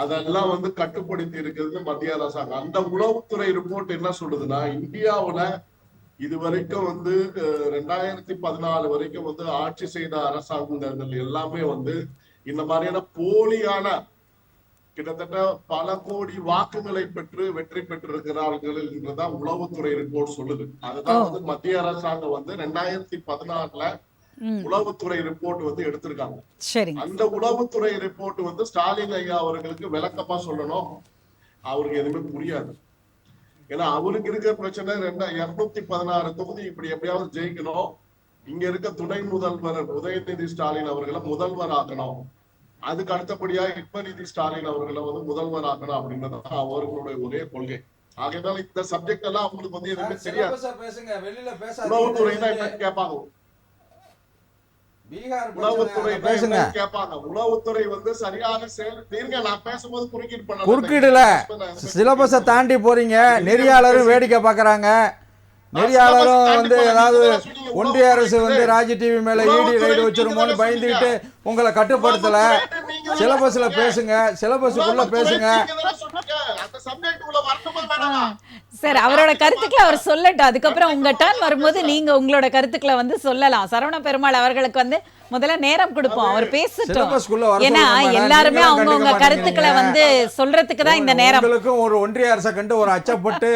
அதெல்லாம் வந்து கட்டுப்படுத்தி இருக்கிறது மத்திய அரசாங்கம். அந்த உளவுத்துறை ரிப்போர்ட் என்ன சொல்லுதுன்னா, இந்தியாவுல இது வரைக்கும் வந்து 2014 வரைக்கும் வந்து ஆட்சி செய்த அரசாங்கங்கள் எல்லாமே வந்து இந்த மாதிரியான போலியான கிட்டத்தட்ட பல கோடி வாக்குகளை பெற்று வெற்றி பெற்றிருக்கிறார்கள் என்றுதான் உளவுத்துறை ரிப்போர்ட் சொல்லுது. அதுதான் வந்து மத்திய அரசாங்கம் வந்து 2016ல உளவுத்துறை ரிப்போர்ட் வந்து எடுத்திருக்காங்க. அந்த உளவுத்துறை ரிப்போர்ட் வந்து ஸ்டாலின் ஐயா அவர்களுக்கு விளக்கமா சொல்லணும். அவருக்கு எதுவுமே புரியாது. ஏன்னா அவருக்கு இருக்கிற பிரச்சனை 216 தொகுதி இப்படி எப்படியாவது ஜெயிக்கணும், இங்க இருக்க துணை முதல்வர் உதயநிதி ஸ்டாலின் அவர்களை முதல்வர் ஆக்கணும், அதுக்கு அடுத்தபடியா இன்பநிதி ஸ்டாலின் அவர்களை வந்து முதல்வர் ஆக்கணும் அப்படின்றது அவர்களுடைய ஒரே கொள்கை. ஆகையினால இந்த சப்ஜெக்ட் எல்லாம் அவங்களுக்கு வந்து எதுவுமே தெரியாது. உளவுத்துறை தான் என்ன கேட்பாங்க, உளவுத்துறை கேட்பாங்க. உளவுத்துறை வந்து சரியாக செயல். நான் பேசும்போது குறுக்கீடுல சிலபஸை தாண்டி போறீங்க. நெறியாளரும் வேடிக்கை பாக்குறாங்க. நெறியாளரும் வந்து ஏதாவது ஒன்றிய அரசு வந்து ராஜ் டிவி மேல இடி ரைடு வச்சிருமோன்னு பயந்துட்டு உங்களை கட்டுப்படுத்தல. சிலபஸ்ல பேசுங்க, சிலபஸுக்குள்ள பேசுங்க. சார், அவரோட கருத்துக்களை அவர் சொல்லட்டும், அதுக்கப்புறம் உங்க டர்ன் வரும்போது நீங்க உங்களோட கருத்துக்களை வந்து சொல்லலாம். சரவண பெருமாள் அவர்களுக்கு வந்து முதல்ல நேரம் கொடுப்போம், அவர் பேசட்டும். ஏன்னா எல்லாருமே அவங்கவுங்க கருத்துக்களை வந்து சொல்றதுக்கு தான் இந்த நேரம். ஒரு ஒன்றிய அரசை கண்டு ஒரு அச்சப்பட்டு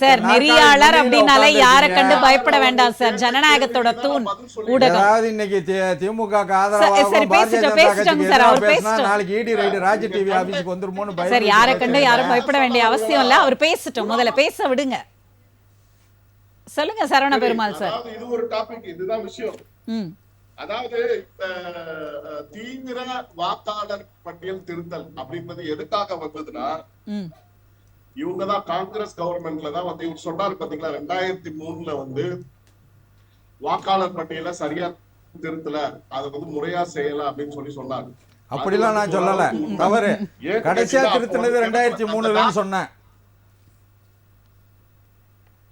சார், நெறியாளர் அப்படின்னாலே யாரை கண்டு பயப்பட வேண்டாம் சார். ஜனநாயகத்தோட தூண் ஊடகம். இன்னைக்கு திமுக ஆதரவாக நாளைக்கு இடி ரைடு ராஜ் டிவி ஆபீஸ்க்கு வந்துருமோன்னு பயம். சார், யாரை கண்டு யாரும் பயப்பட வேண்டிய அவசியம் இல்ல, அவர் பேசட்டும், முதல்ல பேச விடுங்க. சொல்லுங்க சரவண பெருமாள் சார். இது ஒரு டாபிக், இதுதான் விஷயம். அதாவது தீவிர வாக்காளர் பட்டியல் திருத்தல் அப்படின்றது எதுக்காக வந்ததுன்னா, இவங்கதான் காங்கிரஸ் கவர்மெண்ட்ல தான் வந்து இவர் சொன்னாரு பாத்தீங்களா, 2003ல வந்து வாக்காளர் பட்டியல சரியா திருத்தல, அதை வந்து முறையா செய்யல அப்படின்னு சொல்லி சொன்னாரு. அப்படிலாம் நான் சொல்லல, தவறு. கடைசியா திருத்தினது 2003ல சொன்னேன்.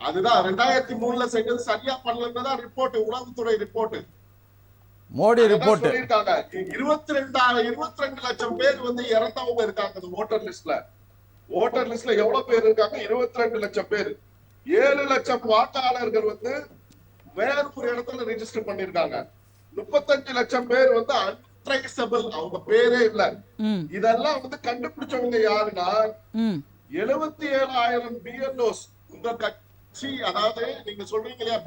அதுதான் 2003ல செஞ்சது சரியா பண்ணலன்றதான் ரிப்போர்ட், உளவுத்துறை ரிப்போர்ட், மோடி ரிப்போர்ட். 22 லட்சம் பேர் வந்து இறந்தவங்க இருக்காங்க ஓட்டர் லிஸ்ட்ல. ஓட்டர் லிஸ்ட்ல எவ்வளவு பேர் இருக்காங்க? 22 லட்சம் பேர். 7 லட்சம் வாக்காளர்கள் வந்து வேற ஒரு இடத்துல ரெஜிஸ்டர் பண்ணிருக்காங்க. 35 லட்சம் பேர் வந்து அன்ட்ரேசபிள், அவங்க பேரே இல்ல. இதெல்லாம் வந்து கண்டுபிடிச்சவங்க யாருன்னா 77,000 BLOs. உங்க கட்சி, அதாவது நீங்க சொல்றீங்க இல்லையா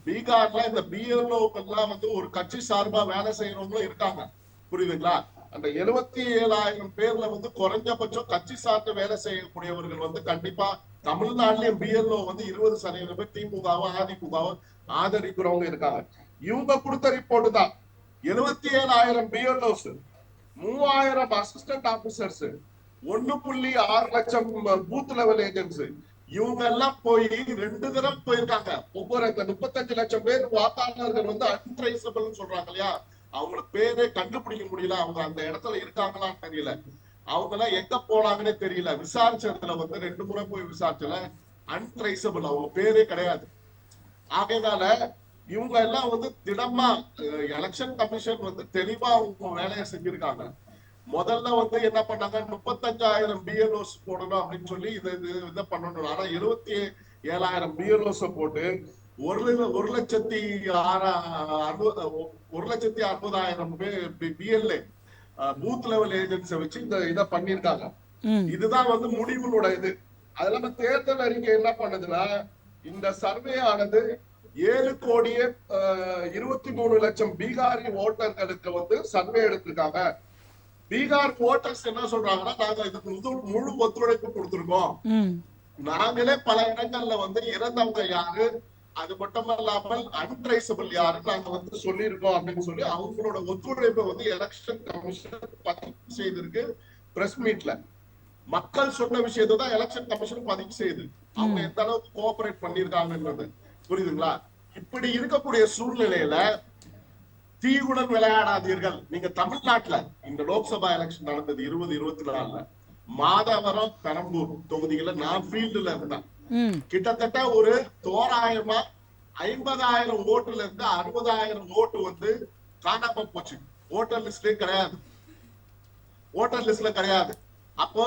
பீகார்ல இந்த BLOக்கெல்லாம் வந்து ஒரு கட்சி சார்பா வேலை செய்யறவங்களும் இருக்காங்க, புரியுதுங்களா? அந்த 77,000 பேர்ல வந்து குறைஞ்சபட்சம் கட்சி சார்ந்து வேலை செய்யக்கூடியவர்கள் வந்து கண்டிப்பா தமிழ்நாட்டிலேயும் BLO வந்து 20% பேர் திமுகவும் அதிமுகவும் ஆதரிக்கிறவங்க இருக்காங்க. இவங்க கொடுத்த ரிப்போர்ட் தான் 77,000 BLOs, 3,000 அசிஸ்டன்ட் ஆபீசர்ஸ், 1.6 லட்சம் பூத் லெவல் ஏஜென்ட்ஸ், இவங்க எல்லாம் போய் 2 தடவை போயிருக்காங்க. ஒவ்வொரு 35 லட்சம் பேர் வாக்காளர்கள் வந்து அன்ட்ரேசபிள் சொல்றாங்க இல்லையா, அவங்களுக்கு பேரே கண்டுபிடிக்க முடியல, அவங்க அந்த இடத்துல இருக்காங்களான்னு தெரியல, அவங்க எல்லாம் எங்க போனாங்கன்னே தெரியல. விசாரிச்சதுல வந்து 2 முறை போய் விசாரிச்சல அன்ட்ரேசபிள், அவங்க பேரே கிடையாது. ஆகையினால இவங்க எல்லாம் வந்து திடமா எலெக்ஷன் கமிஷன் வந்து தெளிவா அவங்க வேலையை செஞ்சிருக்காங்க. முதல்ல வந்து என்ன பண்ணாங்க, 35,000 BLOs போடணும் அப்படின்னு சொல்லி இதை பண்ணணும். ஆனா 77,000 BLOs போட்டு 1,60,000 BLA பூத் லெவல் ஏஜென்ட்ஸை வச்சு இதை பண்ணிருக்காங்க. இதுதான் வந்து முடிவுகளோட இது. அது இல்லாம தேர்தல் அறிக்கை என்ன பண்ணுதுன்னா, இந்த சர்வே ஆனது 7,23 லட்சம் பீகாரி ஓட்டர்களுக்கு வந்து சர்வே எடுத்திருக்காங்க. பீகார் ஓட்டர்ஸ் என்ன சொல்றாங்கன்னா, நாங்க இதுக்கு முழு ஒத்துழைப்பு கொடுத்திருக்கோம், நாங்களே பல இடங்கள்ல வந்து இறந்தவங்க யாரு, அது மட்டும் இல்லாமல் அன்ட்ரேசபிள் யாரு நாங்க வந்து சொல்லியிருக்கோம் அப்படின்னு சொல்லி அவங்களோட ஒத்துழைப்பை வந்து எலெக்ஷன் கமிஷன் பதிவு செய்திருக்கு. பிரஸ் மீட்ல மக்கள் சொன்ன விஷயத்தை தான் எலெக்ஷன் கமிஷன் பதிவு செய்யுது. அவங்க எந்த அளவுக்கு கோஆபரேட் பண்ணிருக்காங்கன்றது புரியுதுங்களா? இப்படி இருக்கக்கூடிய சூழ்நிலையில தீவுடன் விளையாடாதீர்கள். நீங்க தமிழ்நாட்டுல இந்த லோக்சபா எலெக்ஷன் நடந்தது 2024 மாதவரம் பெரம்பூர் தொகுதிகளை நான் ஃபீல்டுல இருந்தேன். கிட்டத்தட்ட ஒரு தோராயமா 50,000 ஓட்டுல இருந்து 60,000 ஓட்டு வந்து காணாம போச்சு. ஓட்டர் லிஸ்ட்லயே கிடையாது. அப்போ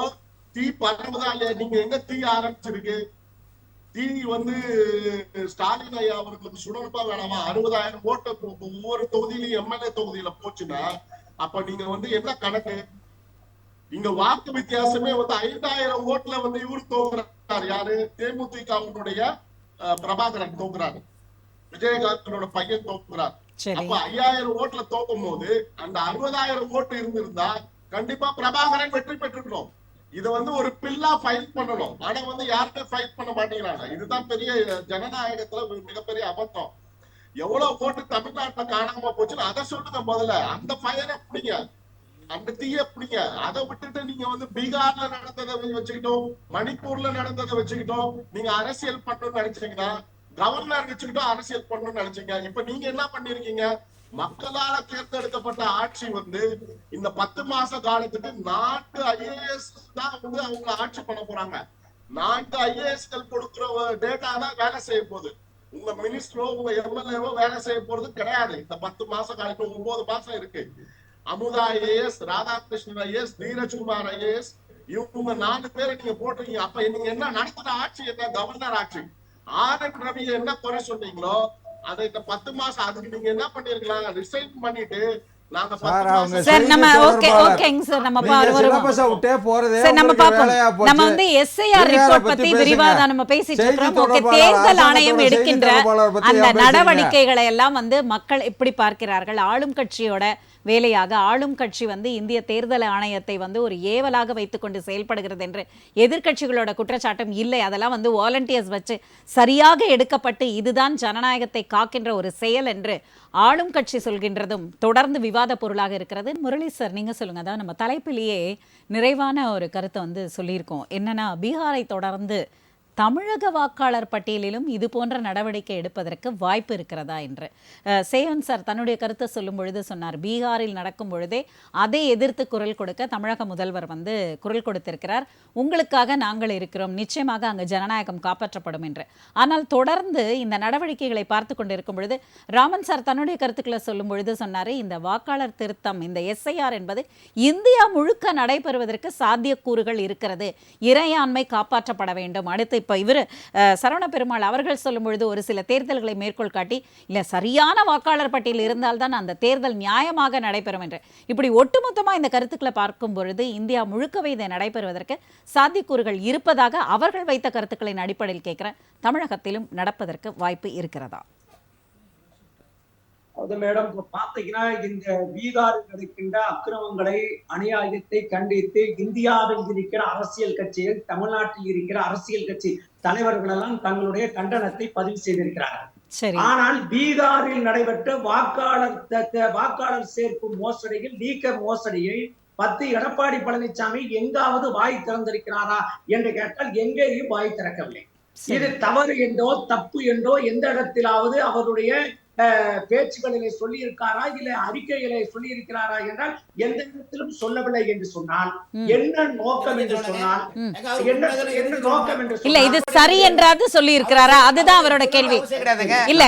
தீ பரவுதா இல்லையா? நீங்க எங்க தீ ஆரம்பிச்சிருக்கு? தீ வந்து ஸ்டாலின் ஐயா அவர்களுக்கு சுடணுப்பா வேணாமா? 60,000 ஓட்டு ஒவ்வொரு தொகுதியிலும் MLA தொகுதியில போச்சுன்னா அப்ப நீங்க வந்து என்ன கணக்கு? இங்க வாக்கு வித்தியாசமே வந்து 5,000 ஓட்டுல வந்து இவரு தோக்குறாரு. யாரு? தேமுதிகவுடைய பிரபாகரன் தோக்குறாரு, விஜயகாந்தனோட பையன் தோக்குறாரு. அப்ப 5,000 ஓட்டுல தோக்கும் போது அந்த 60,000 ஓட்டு இருந்திருந்தா கண்டிப்பா பிரபாகரன் வெற்றி பெற்றுக்கணும். இத வந்து ஒரு பில்லா ஃபைல் பண்ணணும். ஆனா வந்து யாருமே ஃபைல் பண்ண மாட்டேங்கிறாங்க. இதுதான் பெரிய ஜனநாயகத்துல மிகப்பெரிய அபத்தம். எவ்வளவு ஓட்டு தமிழ்நாட்டுல காணாம போச்சுன்னு அதை சொல்லுங்க முதல்ல. அந்த ஃபயரை பிடிங்க, அந்த தீய பிடிங்க. அதை விட்டுட்டு நீங்க வந்து பீகார்ல நடந்ததை வச்சுக்கிட்டோம், மணிப்பூர்ல நடந்ததை வச்சுக்கிட்டோம் நீங்க அரசியல் பண்ணணும்னு நினைச்சீங்கன்னா, கவர்னர் வச்சுக்கிட்டோம் அரசியல் பண்ணணும்னு நினைச்சீங்க. இப்ப நீங்க என்ன பண்ணிருக்கீங்க? மக்களால தேர்ந்தெடுக்கப்பட்ட ஆட்சி வந்து இந்த 10 மாச காலத்துக்கு 4 IAS தான் வந்து அவங்க ஆட்சி பண்ண போறாங்க. 4 IASகள் கொடுக்கிற டேட்டா தான் வேலை செய்ய போகுது. உங்க மினிஸ்டரோ உங்க MLAவோ வேலை செய்ய போறது கிடையாது. இந்த 10 மாச காலத்துக்கு 9 மாசம் இருக்கு. Amudha IAS, Radhakrishnan IAS, Neeraj Kumar IAS, இவங்க 4 பேரை நீங்க போட்டுருக்கீங்க. அப்ப நீங்க என்ன நடத்துற ஆட்சி? என்ன கவர்னர் ஆட்சி? RN ரவியை என்ன குறை சொன்னீங்களோ அதை இந்த 10 மாசம் அதுக்கு நீங்க என்ன பண்ணிருக்கலாம்? ரிசைன் பண்ணிட்டு நாங்க 10 மாசம் சார் நம்ம ஓகேங்க சார் நம்ம நம்ம வந்து எஸ்ஐஆர் ரிப்போர்ட் பத்தி விரிவாக நம்ம பேசிட்டு இருக்கோம். ஓகே, தேர்தல் ஆணையம் எடுக்கின்ற அந்த நடவடிக்கைகளை எல்லாம் வந்து மக்கள் எப்படி பார்க்கிறார்கள்? ஆளும் கட்சியோட வேலையாக ஆளும் கட்சி வந்து இந்திய தேர்தல் ஆணையத்தை வந்து ஒரு ஏவலாக வைத்துக்கொண்டு செயல்படுகிறது என்று எதிர்க்கட்சிகளோட குற்றச்சாட்டும் இல்லை. அதெல்லாம் வந்து வாலண்டியர்ஸ் வச்சு சரியாக எடுக்கப்பட்டு இதுதான் ஜனநாயகத்தை காக்கின்ற ஒரு செயல் என்று ஆளும் கட்சி சொல்கின்றதும் தொடர்ந்து விவாத பொருளாக இருக்கிறது. முரளி சார், நீங்க சொல்லுங்க. அதாவது நம்ம தலைப்பிலேயே நிறைவான ஒரு கருத்தை வந்து சொல்லியிருக்கோம். என்னன்னா, பீகாரை தொடர்ந்து தமிழக வாக்காளர் பட்டியலிலும் இது போன்ற நடவடிக்கை எடுப்பதற்கு வாய்ப்பு இருக்கிறதா என்று சேவன் சார் தன்னுடைய கருத்தை சொல்லும் பொழுது சொன்னார், பீகாரில் நடக்கும் பொழுதே அதை எதிர்த்து குரல் கொடுக்க தமிழக முதல்வர் வந்து குரல் கொடுத்திருக்கிறார். உங்களுக்காக நாங்கள் இருக்கிறோம், நிச்சயமாக அங்கு ஜனநாயகம் காப்பாற்றப்படும் என்று. ஆனால் தொடர்ந்து இந்த நடவடிக்கைகளை பார்த்து கொண்டிருக்கும் பொழுது ராமன் சார் தன்னுடைய கருத்துக்களை சொல்லும் பொழுது சொன்னார், இந்த வாக்காளர் திருத்தம், இந்த எஸ்ஐஆர் என்பது இந்தியா முழுக்க நடைபெறுவதற்கு சாத்தியக்கூறுகள் இருக்கிறது, இறையாண்மை காப்பாற்றப்பட வேண்டும். அடுத்து இப்போ இவர் சரவண பெருமாள் அவர்கள் சொல்லும் பொழுது ஒரு சில தேர்தல்களை மேற்கோள் காட்டி இல்லை சரியான வாக்காளர் பட்டியல் இருந்தால்தான் அந்த தேர்தல் நியாயமாக நடைபெறும் என்று, இப்படி ஒட்டுமொத்தமாக இந்த கருத்துக்களை பார்க்கும் பொழுது இந்தியா முழுக்கவே இதை நடைபெறுவதற்கு சாத்தியக்கூறுகள் இருப்பதாக அவர்கள் வைத்த கருத்துக்களின் அடிப்படையில் கேட்கிறேன். தமிழகத்திலும் நடப்பதற்கு வாய்ப்பு இருக்கிறதா? அது மேடம், இப்ப பாத்தீங்கன்னா இந்த பீகாரில் நடக்கின்ற அக்கிரமங்களை, அநியாயத்தை கண்டித்து இந்தியாவில் இருக்கிற அரசியல் கட்சிகள், தமிழ்நாட்டில் இருக்கிற அரசியல் கட்சி தலைவர்கள் எல்லாம் தங்களுடைய கண்டனத்தை பதிவு செய்திருக்கிறார்கள். ஆனால் பீகாரில் நடைபெற்ற வாக்காளர் சேர்ப்பு மோசடியில், நீக்க மோசடியை எடப்பாடி பழனிசாமி எங்காவது வாய் திறந்திருக்கிறாரா என்று கேட்டால் எங்கேயும் வாய் திறக்கவில்லை. இது தவறு என்றோ தப்பு என்றோ எந்த இடத்திலாவது அவருடைய பேச்சுகளிலே சொல்லி இருக்காரா, இல்ல அறிக்கைகளை சொல்லி இருக்கிறாரா என்றால் எந்த இடத்திலும் சொல்லவில்லை என்று சொன்னால் என்ன நோக்கம் என்று சொன்னால் என்ன நோக்கம் என்று இல்ல இது சரி என்றாவது சொல்லி இருக்கிறாரா, அதுதான் அவரோட கேள்வி. இல்ல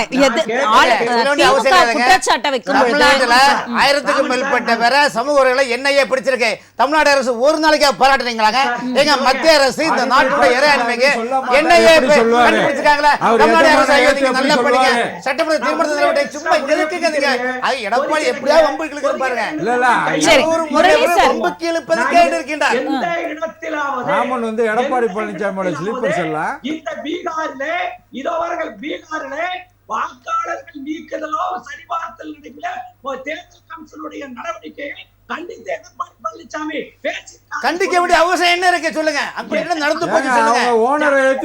குற்றச்சாட்டை வைக்கும் தமிழ்நாட்டுல 1000க்கும் மேற்பட்ட பேர சமூக உறவுகளை என்ஐஏ பிடிச்சிருக்கு. தமிழ்நாடு அரசு ஒரு நாளைக்கா பாராட்டுறீங்களாங்க? எங்க மத்திய அரசு இந்த நாட்டோட இறையாண்மைக்கு என்ஐஏ கண்டுபிடிச்சிருக்காங்களா? தமிழ்நாடு அரசு நல்லா படிங்க, சட்டமன்ற தீர்மானத்தை சும்மா எதுக்குங்க? அது எடப்பாடி எப்படியா வம்புகளுக்கு பாருங்க. வம்புக்கு இழுப்பது கேட்டு இருக்கின்றார். எந்த இடத்திலாவது ராமன் வந்து எடப்பாடி பழனிசாமியோட ஸ்லீப்பர் செல்லாம் இந்த பீகாரிலே இதோவர்கள் பீகாரிலே வாக்காளர்கள் நீக்குதலோ சரிபார்த்தல் நடைபெற தேர்தல் கமிஷனுடைய நடவடிக்கையை கண்டித்து எடப்பாடி பழனிசாமி கண்டிக்க வேண்டிய அவசியம் என்ன இருக்கு சொல்லுங்க? அப்படி என்ன நடந்து போச்சு சொல்லுங்க.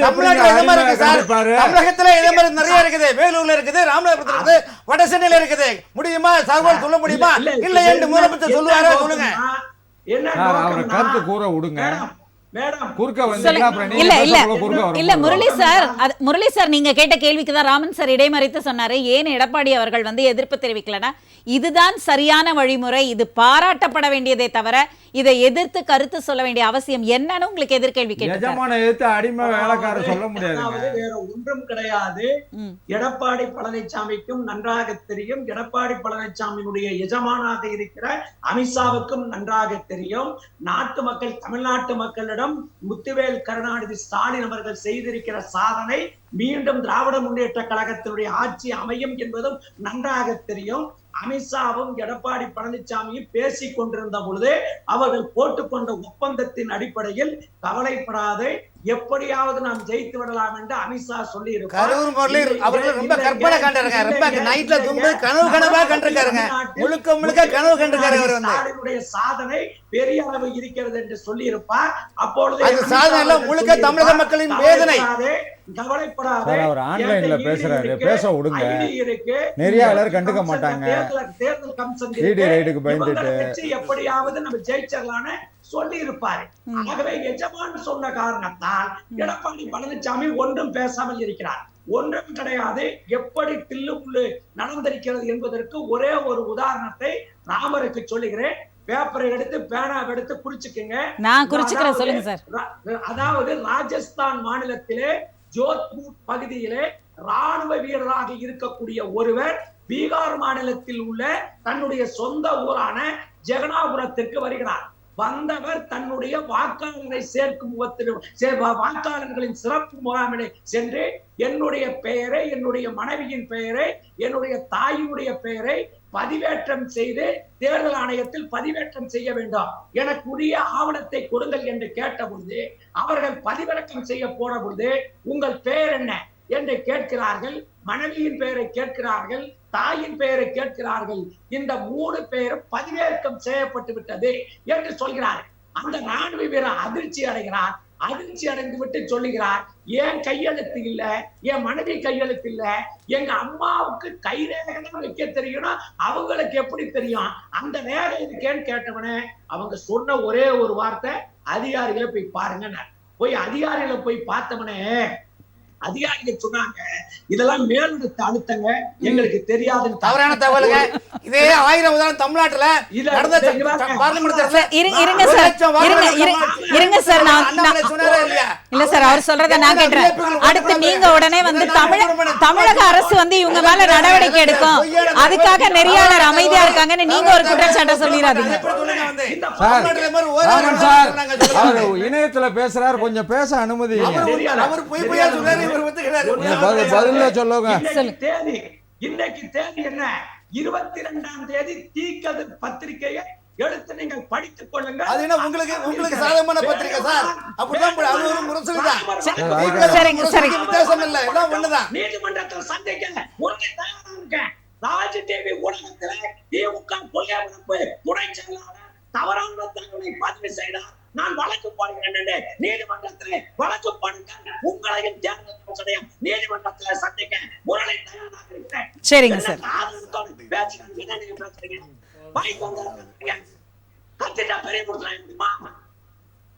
தமிழ்நாட்டுல இதே மாதிரி இருக்கு சார். தமிழகத்துல இதே மாதிரி நிறைய இருக்குது. வேலூர்ல இருக்குது, ராமநாதபுரத்துல இருக்குது, வட சென்னையில இருக்குது. முடியுமா? தகவல் சொல்ல முடியுமா? இல்ல என்று முதலமைச்சர் சொல்லுவாரா? சொல்லுங்க. அவரை கருத்து கூற விடுங்க. முரளி சார் நீங்க கேட்ட கேள்விக்கு தான் ராமன் சார் இடைமறித்து சொன்னாரு. ஏன் எடப்பாடி அவர்கள் வந்து எதிர்ப்பு தெரிவிக்கலனா, இதுதான் சரியான வழிமுறை, இது பாராட்டப்பட வேண்டியதே தவிர இதை எதிர்த்து கருத்து சொல்ல வேண்டிய அவசியம் என்னன்னு உங்களுக்கு எதிர்கேள்வி கேட்டு அடிமை வேலைக்கார சொல்ல முடியாது. வேற ஒன்றும் கிடையாது. எடப்பாடி பழனிசாமிக்கும் நன்றாக தெரியும், எடப்பாடி பழனிசாமியினுடைய எஜமானாக இருக்கிற அமித்ஷாவுக்கும் நன்றாக தெரியும், நாட்டு மக்கள், தமிழ்நாட்டு மக்களிடம் முத்துவேல் கருணாநிதி ஸ்டாலின் அவர்கள் செய்திருக்கிற சாதனை மீண்டும் திராவிட முன்னேற்ற கழகத்தினுடைய ஆட்சி அமையும் என்பதும் நன்றாக தெரியும். அமித்ஷாவும் எடப்பாடி பழனிசாமியும் பேசிக் கொண்டிருந்த பொழுது அவர்கள் போட்டுக்கொண்ட ஒப்பந்தத்தின் அடிப்படையில் கவலைப்படாது, எப்படியாவது நாம் ஜெயித்து விடலாம் என்று அமித்ஷா சொல்லி இருக்கார். சாதனை பெரிய அளவு இருக்கிறது என்று சொல்லி இருப்பார். அப்பொழுது தமிழக மக்களின் வேதனை கவலைப்படாது, கண்டுக்க மாட்டாங்க, தேர்தல் கமிஷன் எப்படியாவது நம்ம ஜெயிச்சிடலான்னு சொல்லி இருப்பாரு. ஆகவே எஜமான் சொன்ன காரணத்தால் எடப்பாடி பழனிசாமி ஒன்றும் பேசாமல் இருக்கிறார். ஒன்றும் கிடையாது. எப்படி தில்லுமுள்ளு நடந்திருக்கிறது என்பதற்கு ஒரே ஒரு உதாரணத்தை ராமருக்கு சொல்லுகிறேன். பேப்பரை எடுத்து பேனாவை எடுத்து குறிச்சுக்கங்க. நான் குறிச்சுக்கிறேன், சொல்லுங்க சார். அதாவது ராஜஸ்தான் மாநிலத்திலே ஜோத்பூர் பகுதியிலே ராணுவ வீரராக இருக்கக்கூடிய ஒருவர் பீகார் மாநிலத்தில் உள்ள தன்னுடைய சொந்த ஊரான ஜெகனாபுரத்திற்கு வருகிறார். வந்தவர் தன்னுடைய வாக்காளரை சேர்க்கும் வாக்காளர்களின் சிறப்பு முகாமிலே சென்று என்னுடைய பெயரை, என்னுடைய மனைவியின் பெயரை, என்னுடைய தாயினுடைய பெயரை பதிவேற்றம் செய்து தேர்தல் ஆணையத்தில் பதிவேற்றம் செய்ய வேண்டும், எனக்குரிய ஆவணத்தை கொடுங்கள் என்று கேட்ட பொழுது அவர்கள் பதிவிறக்கம் செய்ய போன பொழுது உங்கள் பெயர் என்ன என்று கேட்கிறார்கள். மனைவியின் பெயரை கேட்கிறார்கள், தாயின் பெயரை கேட்கிறார்கள். இந்த 3 பெயரும் பதிவேற்றம் செய்யப்பட்டு விட்டது என்று சொல்கிறார்கள். அந்த ராணுவ வீரர் அதிர்ச்சி அடைகிறார். அதிர்ச்சி அடைந்து விட்டு சொல்லுகிறார், என் கையெழுத்து இல்ல, என் மனைவி கையெழுத்து இல்ல, எங்க அம்மாவுக்கு கைரேகை வைக்க தெரியும்னா அவங்களுக்கு எப்படி தெரியும், அந்த ரேகை இருக்கேன்னு கேட்டவனே அவங்க சொன்ன ஒரே ஒரு வார்த்தை, அதிகாரிகளை போய் பாருங்க. போய் அதிகாரிகளை போய் பார்த்தவனே அதிகாரிகள் சொன்னாங்க, இதெல்லாம் மேலிடத்து அழுத்தங்க, எங்களுக்கு தெரியாது. தவறான தகவலுங்க. இதே 1000 உதாரணம் தமிழ்நாட்டுல இருங்க சார், நான் சொன்னாரே இல்லையா இல்ல சார், அவர் சொல்றத நான் கேட்டேன். அடுத்து நீங்க உடனே வந்து தமிழக அரசு வந்து இவங்க மேல நடவடிக்கை எடுக்கும், அதுக்காக நெறியாளர் அமைதியா இருக்காங்கன்னு நீங்க ஒரு குற்றச்சாட்டை சொல்லிடாதீங்க சார். அவர் இணையத்துல பேசுறாரு, கொஞ்சம் பேச அனுமதி. பதில சொல்லுங்க. இன்னைக்கு தேதி என்ன? 22ஆம் தேதி தீக்கதிர் பத்திரிகையை எடுத்து நீங்கள் படித்துக் கொள்ளுங்க. அது என்ன உங்களுக்கு சாதகமான பத்திரிகை சார்? அப்படிதான் அது ஒரு முரசொலி தான். வித்தியாசம் இல்ல, எல்லாம் ஒண்ணுதான். நீதிமன்றத்தில் சந்திக்க உடனே தயாரா இருக்கேன். ராஜ் டிவி ஊடகத்துல திமுக கொள்ளையடிப்பு துணை செயலாளர் தவறான தகவலை பதிவு செய்தார், நான் வழக்கு போடுகிறேன். நீதிமன்றத்தில் வழக்கு போடுங்க. உங்களையும் தேர்தல் நீதிமன்றத்தில் சந்திக்க முரளி தயாராக இருக்கிறேன். சரிங்க சார்.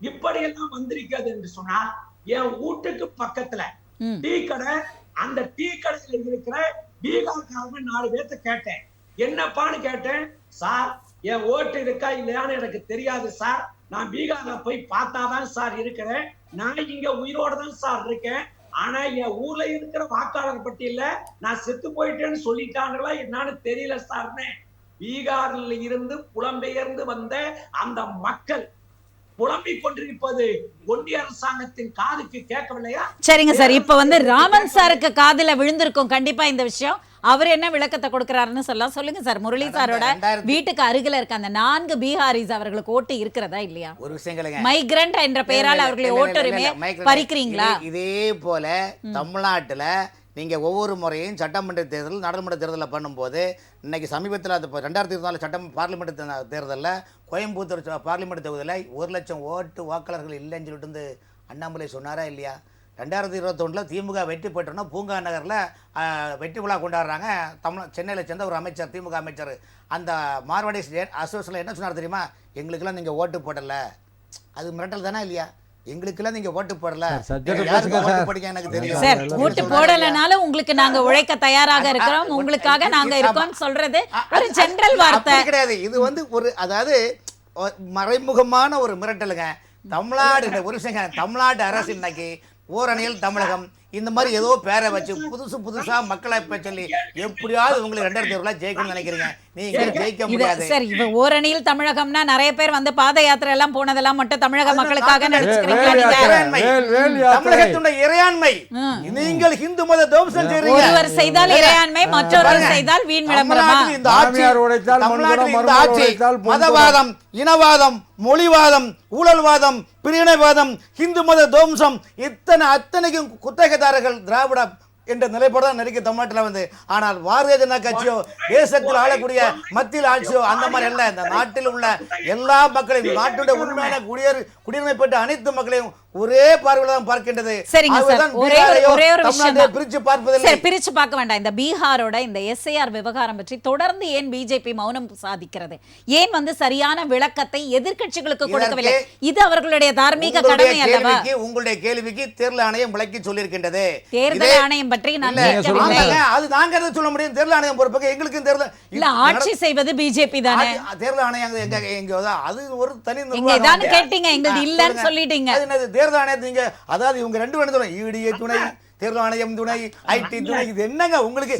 இப்படி எல்லாம் வந்திருக்கிறது என்று சொன்னால், என் வீட்டுக்கு பக்கத்துல டீ கடை, அந்த டீ கடையில இருக்கிற பீகார்காரங்க 4 பேர்த்த கேட்டேன். என்னப்பான்னு கேட்டேன். சார், என் ஓட்டு இருக்கா இல்லையான்னு எனக்கு தெரியாது சார், நான் பீகார்ல போய் பார்த்தாதான் சார் இருக்கிறேன், நான் இங்க உயிரோட தான் சார் இருக்கேன், ஆனா என் ஊர்ல இருக்கிற வாக்காளர் பட்டியல நான் செத்து போயிட்டேன்னு சொல்லிட்டாங்களா என்னன்னு தெரியல சார்னு. பீகார்ல இருந்து புலம்பெயர்ந்து வந்த அந்த மக்கள் புலம்பிக் கொண்டிருப்பது ஒன்றிய அரசாங்கத்தின் காதுக்கு கேட்கவில்லையா? சரிங்க சார், இப்ப வந்து ராமன் சாருக்கு காதுல விழுந்திருக்கும் கண்டிப்பா இந்த விஷயம். அவர் என்ன விளக்கத்தை கொடுக்கிறாருன்னு சொல்லுங்க சார். முரளி சாரோட வீட்டுக்கு அருகில இருக்க அந்த 4 பீகாரிஸ் அவர்களுக்கு ஓட்டு இருக்கிறதா இல்லையா? ஒரு விஷயம், மைக்ரண்ட் என்ற பெயரால் அவர்களை ஓட்டுரிமை பறிக்கிறீங்களா? இதே போல தமிழ்நாட்டுல நீங்க ஒவ்வொரு முறையும் சட்டமன்ற தேர்தல், நாடாளுமன்ற தேர்தலில் பண்ணும்போது, இன்னைக்கு சமீபத்தில் அது 2024 சட்டம் பார்லிமெண்ட் தேர்தலில் கோயம்புத்தூர் பார்லிமெண்ட் தொகுதியில் 1 லட்சம் ஓட்டு வாக்காளர்கள் இல்லைன்னு சொல்லிட்டு வந்து அண்ணாமலை சொன்னாரா இல்லையா? 2021 திமுக வெற்றி பெற்றோன்னா பூங்கா நகரில் வெற்றி விழா கொண்டாடுறாங்க. சென்னையில் சேர்ந்த ஒரு அமைச்சர், திமுக அமைச்சர், அந்த மார்வாடி அசோசியேஷனில் என்ன சொன்னார் தெரியுமா? எங்களுக்கெல்லாம் நீங்கள் ஓட்டு போடலை. அது மிரட்டல் தானே இல்லையா? எங்களுக்கெல்லாம் நீங்க ஓட்டு போடல, எனக்கு தெரியும் சார். ஓட்டு போடலனாலும் உங்களுக்கு நாங்க உழைக்க தயாராக இருக்கிறோம், உங்களுக்காக நாங்க இருக்கோம் சொல்றது ஒரு ஜெனரல் வார்த்தை கிடையாது. இது வந்து ஒரு, அதாவது மறைமுகமான ஒரு மிரட்டலுங்க. தமிழ்நாடு ஒரு விஷயம், தமிழ்நாடு அரசு இன்னைக்கு ஓரணியில் தமிழகம் இந்த மாதிரி ஏதோ பேரை வச்சு புதுசா மக்களை சொல்லி எப்படியாவது உங்களுக்கு 2020 ஜெயிக்கணும்னு நினைக்கிறீங்க. நீங்க ஜெயிக்க முடியாது சார். இவ ஓரணியில் தமிழகம்னா நிறைய பேர் வந்து பாத யாத்திரை எல்லாம் போனதெல்லாம் மட்டும் தமிழக மக்களுக்காக தமிழகத்துடைய இறையாண்மை. நீங்கள் இந்து மத தோம்சம் செய்றீங்க. ஒருவர் செய்தால் இறையாண்மை, மற்றொருவர் செய்தால் வீண் விளம்பரமா? இந்த ஆட்சி மதவாதம், இனவாதம், மொழிவாதம், ஊழல்வாதம், பிரிவினைவாதம், இந்து மத தோம்சம், அத்தனைக்கும் குத்தகைதாரர்கள் திராவிட என்ற நிலைப்பாடு தான் நிறைய தமிழ்நாட்டில் வந்து. ஆனால் பாரதிய ஜனதா கட்சியோ, தேசத்தில் ஆளக்கூடிய மத்தியில் ஆட்சியோ அந்த மாதிரி அல்ல. இந்த நாட்டில் உள்ள எல்லா மக்களையும், நாட்டுடைய உண்மையான குடியுரிமை பெற்ற அனைத்து மக்களையும் ஒரே பார்வையில தான் பார்க்கின்றது. பிரிச்சு பார்க்க வேண்டாம். இந்த பீகாரோட இந்த எஸ்ஐஆர் விவகாரம் பற்றி தொடர்ந்து ஏன் பிஜேபி மௌனம் சாதிக்கிறது? ஏன் வந்து சரியான விளக்கத்தை எதிர்க்கட்சிகளுக்கு கொடுக்கவில்லை? இது அவர்களுடைய தார்மீக கடமை அல்லவா? உங்களுடைய கேள்விக்கு தேர்தல் ஆணையம் விளக்கி சொல்லியிருக்கின்றது. தேர்தல் ஆணையம் பற்றி அது நாங்க சொல்ல முடியும். தேர்தல் ஆணையம் பொறுப்புக்கு எங்களுக்கு தேர்தல் இல்ல, ஆட்சி செய்வது பிஜேபி தானே. தேர்தல் ஆணையம் எங்க அது ஒரு தனி கேட்டீங்க, எங்களுக்கு இல்லன்னு சொல்லிட்டீங்க. தேர்தல் ஆணையத்தை நீங்க, அதாவது இவங்க 2 வேணும், ஈடிஏ துணை, தேர்தல் ஆணையம் துணை, ஐடி துணை. இது என்னங்க உங்களுக்கு?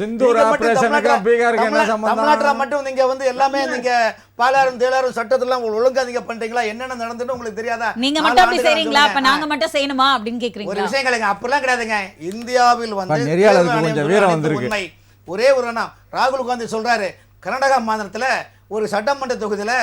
தமிழ்நாட்டில் மட்டும் நீங்க வந்து எல்லாமே நீங்க பாலாறும் தேளாரும் சட்டத்தெல்லாம் ஒழுங்கா நீங்க பண்றீங்களா? என்னென்ன நடந்துன்னு உங்களுக்கு தெரியாதா? நீங்க மட்டும் அப்படி செய்றீங்களா? அப்ப நாங்க மட்டும் செய்யணுமா அப்படின்னு கேக்குறீங்க. ஒரு விஷயம் கிடையாது, அப்பெல்லாம் கிடையாதுங்க. இந்தியாவில் வந்து உண்மை ஒரே ஒரு ராகுல் காந்தி சொல்றாரு, கர்நாடகா மாநிலத்துல ஒரு சட்டமன்ற தொகுதியில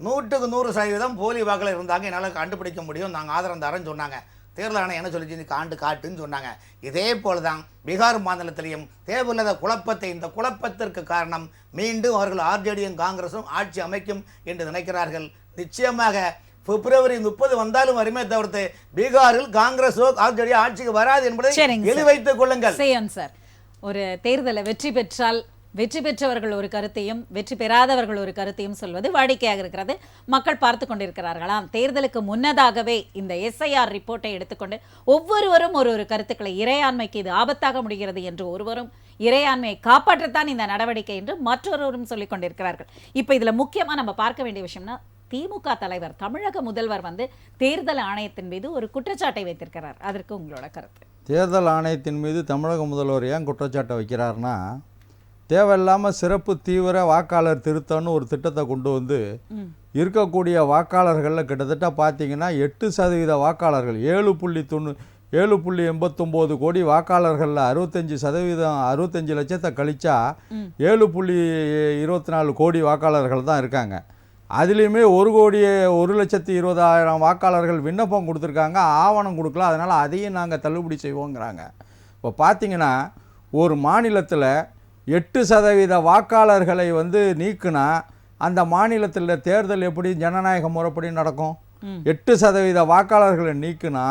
100க்கு 100% போலி வாக்காளர் இருந்தாங்க, என்னால் கண்டுபிடிக்க முடியும், நாங்கள் ஆதாரம் தரேன்னு சொன்னாங்க. தேர்தல் ஆணையம் என்ன சொல்லிச்சு? காட்டுன்னு சொன்னாங்க. இதே போல தான் பீகார் மாநிலத்திலையும் தேவையில்லாத குழப்பத்தை, இந்த குழப்பத்திற்கு காரணம் மீண்டும் அவர்கள் ஆர்ஜேடியும் காங்கிரஸும் ஆட்சி அமைக்கும் என்று நினைக்கிறார்கள். நிச்சயமாக பிப்ரவரி 30 வந்தாலும் வருமே தவிர்த்து பீகாரில் காங்கிரஸோ ஆர்ஜேடியோ ஆட்சிக்கு வராது என்பதை எழுதி வைத்துக் கொள்ளுங்கள். சார், ஒரு தேர்தலை வெற்றி பெற்றவர்கள் ஒரு கருத்தையும் வெற்றி பெறாதவர்கள் ஒரு கருத்தையும் சொல்வது வாடிக்கையாக இருக்கிறது. மக்கள் பார்த்து கொண்டிருக்கிறார்களாம். தேர்தலுக்கு முன்னதாகவே இந்த எஸ்ஐஆர் ரிப்போர்ட்டை எடுத்துக்கொண்டு ஒவ்வொருவரும் ஒரு கருத்துக்களை, இறையாண்மைக்கு இது ஆபத்தாக முடிகிறது என்று ஒருவரும், இறையாண்மையை காப்பாற்றத்தான் இந்த நடவடிக்கை என்று மற்றொருவரும் சொல்லிக் கொண்டிருக்கிறார்கள். இப்போ இதுல முக்கியமா நம்ம பார்க்க வேண்டிய விஷயம்னா, திமுக தலைவர் தமிழக முதல்வர் வந்து தேர்தல் ஆணையத்தின் மீது ஒரு குற்றச்சாட்டை வைத்திருக்கிறார். அதற்கு உங்களோட கருத்து? தேர்தல் ஆணையத்தின் மீது தமிழக முதல்வர் ஏன் குற்றச்சாட்டை வைக்கிறார்னா, தேவையில்லாமல் சிறப்பு தீவிர வாக்காளர் திருத்தம்னு ஒரு திட்டத்தை கொண்டு வந்து இருக்கக்கூடிய வாக்காளர்களில் கிட்டத்தட்ட பார்த்தீங்கன்னா 8% வாக்காளர்கள் 7.89 கோடி வாக்காளர்களில் 65 லட்சத்தை கழிச்சா 7.24 கோடி வாக்காளர்கள் தான் இருக்காங்க. அதுலேயுமே 1,20,000 வாக்காளர்கள் விண்ணப்பம் கொடுத்துருக்காங்க, ஆவணம் கொடுக்கல, அதனால் அதையும் நாங்கள் தள்ளுபடி செய்வோங்கிறாங்க. இப்போ பார்த்தீங்கன்னா ஒரு மாநிலத்தில் 8% வாக்காளர்களை வந்து நீக்குனா அந்த மாநிலத்தில் தேர்தல் எப்படி ஜனநாயக முறைப்படி நடக்கும்? 8% வாக்காளர்களை நீக்குனா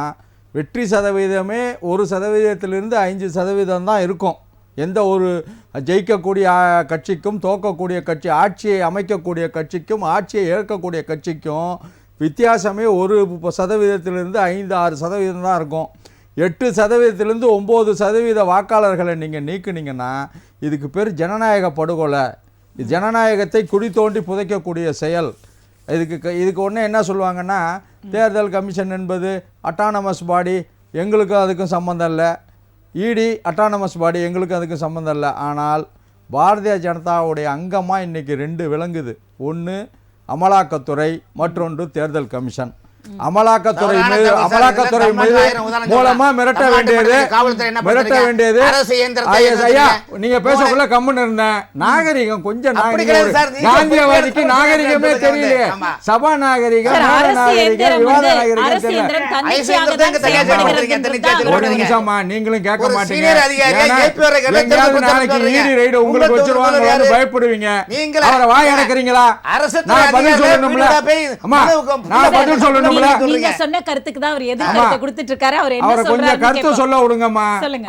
வெற்றி சதவீதமே 1%லிருந்து 5% தான் இருக்கும். எந்த ஒரு ஜெயிக்கக்கூடிய கட்சிக்கும் தோக்கக்கூடிய கட்சி, ஆட்சியை அமைக்கக்கூடிய கட்சிக்கும் ஆட்சியை ஏற்கக்கூடிய கட்சிக்கும் வித்தியாசமே 1%லிருந்து 5-6% தான் இருக்கும். 8%லிருந்து 9% வாக்காளர்களை நீங்கள் நீக்குனீங்கன்னா இதுக்கு பேர் ஜனநாயக படுகொலை. ஜனநாயகத்தை குழி தோண்டி புதைக்கக்கூடிய செயல். இதுக்கு ஒன்று என்ன சொல்லுவாங்கன்னா, தேர்தல் கமிஷன் என்பது அட்டானமஸ் பாடி, எங்களுக்கும் அதுக்கும் சம்மந்தம் இல்லை. இடி அட்டானமஸ் பாடி, எங்களுக்கும் அதுக்கும் சம்மந்தம் இல்லை. ஆனால் பாரதிய ஜனதாவுடைய அங்கமாக இன்றைக்கி 2 விளங்குது. ஒன்று அமலாக்கத்துறை, மற்றொன்று தேர்தல் கமிஷன். அமலாக்கத்துறை மூலமா மிரட்ட வேண்டியது ஐயா, நீங்க பேசக்குள்ள கம்முன்னு இருந்தேன். நாகரிகம் கொஞ்சம் காந்தியவாதிக்கு நாகரிகமே தெரியலையே. சபா நாகரிகம், விவாத நாகரிகம். ஒரு நிமிஷமா, நீங்களும் கேட்க மாட்டீங்க. நாளைக்கு ஈடி ரைடு உங்களுக்கு வச்சிருவாங்க, பயப்படுவீங்க. அவரை வாய் அடக்குறீங்களா? நான் பதில் சொல்லணும்ல. அம்மா, நான் பதில் சொல்லணும். நீங்க சொன்ன கருத்துக்கு தான் அவர் எதிர்ப்பு கொடுத்துட்டு இருக்காரு. அவர் என்ன சொல்றாரு? கொஞ்சம் கருத்து சொல்ல விடுங்கம்மா.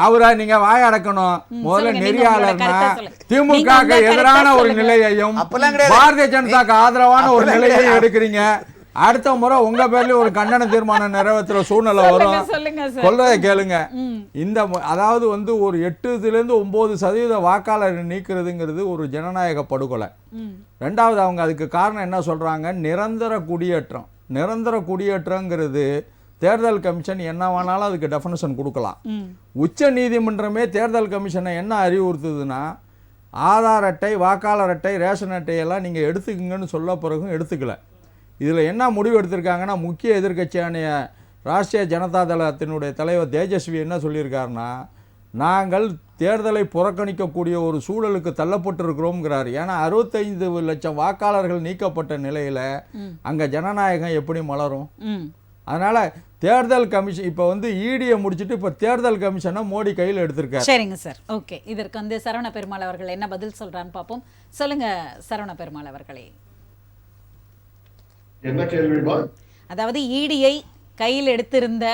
அவரை நீங்க வாய் அடக்கணும். முதல்ல நெறியாளர்னா திமுக எதிரான ஒரு நிலையையும் பாரதிய ஜனதாக்கு ஆதரவான ஒரு நிலையையும் எடுக்கிறீங்க. அடுத்த முறை உங்க பேர்ல ஒரு கண்டன தீர்மானம் நிறைவேற்றுற சூழ்நிலை வரும். சொல்றதை கேளுங்க. அதாவது வந்து ஒரு 8-9% வாக்காளர் நீக்கிறதுங்கிறது ஒரு ஜனநாயக படுகொலை. ரெண்டாவது, அவங்க அதுக்கு காரணம் என்ன சொல்றாங்க? நிரந்தர குடியேற்றம். நிரந்தர குடியேற்றங்கிறது தேர்தல் கமிஷன் என்ன வேணாலும் அதுக்கு டெஃபினிஷன் கொடுக்கலாம். உச்ச நீதிமன்றமே தேர்தல் கமிஷனை என்ன அறிவுறுத்துதுன்னா, ஆதார் அட்டை, வாக்காளர் அட்டை, ரேஷன் அட்டையெல்லாம் நீங்கள் எடுத்துக்குங்கன்னு சொல்ல பிறகும் எடுத்துக்கல. இதில் என்ன முடிவு எடுத்திருக்காங்கன்னா, முக்கிய எதிர்க்கட்சியான ராஷ்ட்ரிய ஜனதா தளத்தினுடைய தலைவர் தேஜஸ்வி என்ன சொல்லியிருக்காருன்னா, நாங்கள் தேர்தலை புறக்கணிக்கக்கூடிய ஒரு சூழலுக்கு தள்ளப்பட்டிருக்கிறோம்ங்கிறார். ஏன்னா 65 லட்சம் வாக்காளர்கள் நீக்கப்பட்ட நிலையில் அங்கே ஜனநாயகம் எப்படி மலரும்? அதனால் தேர்தல் கமிஷன் இப்போ வந்து ஈடியை முடிச்சுட்டு இப்போ தேர்தல் கமிஷனை மோடி கையில் எடுத்திருக்காரு. சரிங்க சார், ஓகே. இதற்கு வந்து சரவண பெருமாள் அவர்கள் என்ன பதில் சொல்றான்னு பார்ப்போம். சொல்லுங்க சரவண பெருமாள் அவர்களே. என்ன கேள்விமா? அதாவது ஈடியை கையில் எடுத்திருந்த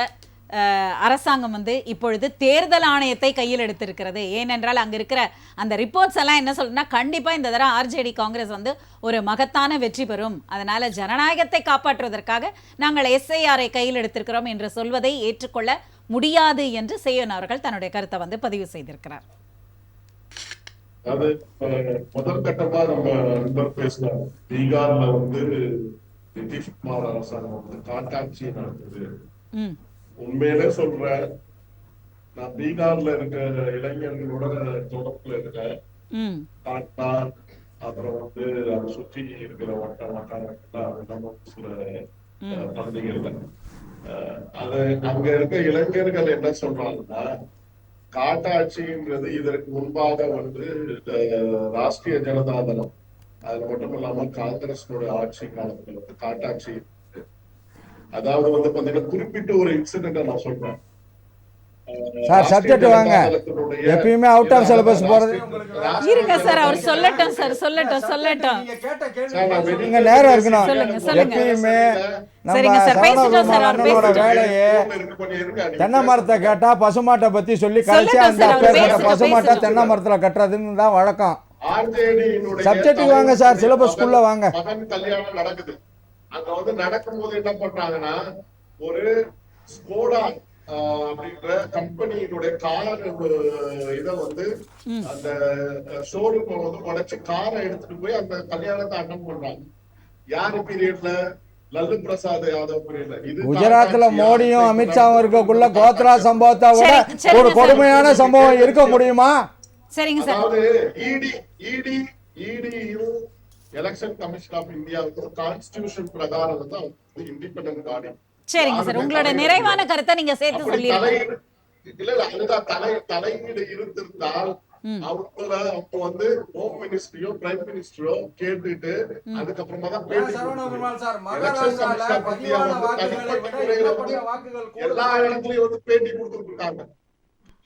அரசாங்கம் வந்து இப்பொழுது தேர்தல் ஆணையத்தை கையில் எடுத்திருக்கிறது. ஏனென்றால் அங்க இருக்கிற அந்த ரிப்போர்ட்ஸ் எல்லாம் என்ன சொல்றதுன்னா, கண்டிப்பா இந்த தடவை ஆர்ஜேடி காங்கிரஸ் வந்து ஒரு மகத்தான வெற்றி பெறும், அதனால ஜனநாயகத்தை காப்பாற்றுவதற்காக நாங்கள் எஸ்ஐஆரை கையில் எடுத்திருக்கிறோம் என்று சொல்வதை ஏற்றுக்கொள்ள முடியாது என்று சேயன் அவர்கள் தன்னுடைய கருத்தை வந்து பதிவு செய்திருக்கிறார். அது முதல் கட்டமா நம்ம நண்பர் பேசினார். பீகார்ல வந்து நிதிஷ்குமார் அரசாங்கம் வந்து காட்டாட்சி நடந்தது. உண்மையிலே சொல்றேன், நான் பீகார்ல இருக்க இளைஞர்களோட தொடர்புல இருக்கேன். காட்டா, அப்புறம் வந்து அதை சுற்றி இருக்கிற வட்டாரங்கள் சில பகுதிகள்ல அது அங்க இருக்க இளைஞர்கள் என்ன சொல்றாங்கன்னா, காட்டாட்சின்றது இதற்கு முன்பாக வந்து ராஷ்டிரிய ஜனதா தளம், அதுல மட்டும் இல்லாம காங்கிரஸோட ஆட்சி காலத்துல வந்து காட்டாட்சி. அதாவது வந்து பாத்தீங்கன்னா குறிப்பிட்ட ஒரு இன்சிடென்ட் நான் சொல்றேன். சார் சப்ஜெக்ட் வாங்க, எப்பயுமே அவுட் ஆஃப் சிலபஸ் போறது. இருங்க சார், அவர் சொல்லட்டும் சார், சொல்லட்டும். நீங்க நேரா இருக்கணும். எப்பயுமே சரிங்க சார், பேசிட்டோம் சார், அவர் பேசிட்டோம். வேலையே தென்னை மரத்தை கேட்டா பசுமாட்டை பத்தி சொல்லி கடைசியா அந்த பசுமாட்டை தென்னை மரத்துல கட்டுறதுன்னு தான் வழக்கம். சப்ஜெக்ட் வாங்க சார், சிலபஸ்க்குள்ள வாங்க. மகன் கல்யாணம் நடக்குது. அங்க வந்து நடக்கும்போது என்ன பண்றாங்கன்னா, ஒரு ஸ்கோடா அப்படின்ற கம்பெனியினுடைய கார் இதை வந்து அந்த ஷோரூம் வந்து உடைச்சு காரை எடுத்துட்டு போய் அந்த கல்யாணத்தை அட்டன் பண்றாங்க. யாரு பீரியட்ல? லல்லு பிரசாத் யாதவ் பீரியட்ல. இது குஜராத்ல மோடியும் அமித்ஷாவும் இருக்கக்குள்ள கோத்ரா சம்பவத்தை விட ஒரு கொடுமையான சம்பவம் இருக்க முடியுமா? சரிங்க சார். அதாவது இடியும் election commission of India constitution பிரகாரம் வந்து இண்டிபெண்டன்ட் பாடி. சரிங்க சார், உங்களோட நிறைவான கருத்தை நீங்க சேர்த்து சொல்லிருக்கீங்க. இல்ல அதுதான் தலையீடு இருந்திருந்தால் அவங்க வந்து ஹோம் மினிஸ்ட்ரியோ பிரைம் மினிஸ்டரோ கேட்டுட்டு அதுக்கப்புறமா தான் எல்லா இடத்துலயும் வந்து பேட்டி கொடுத்துருக்காங்க.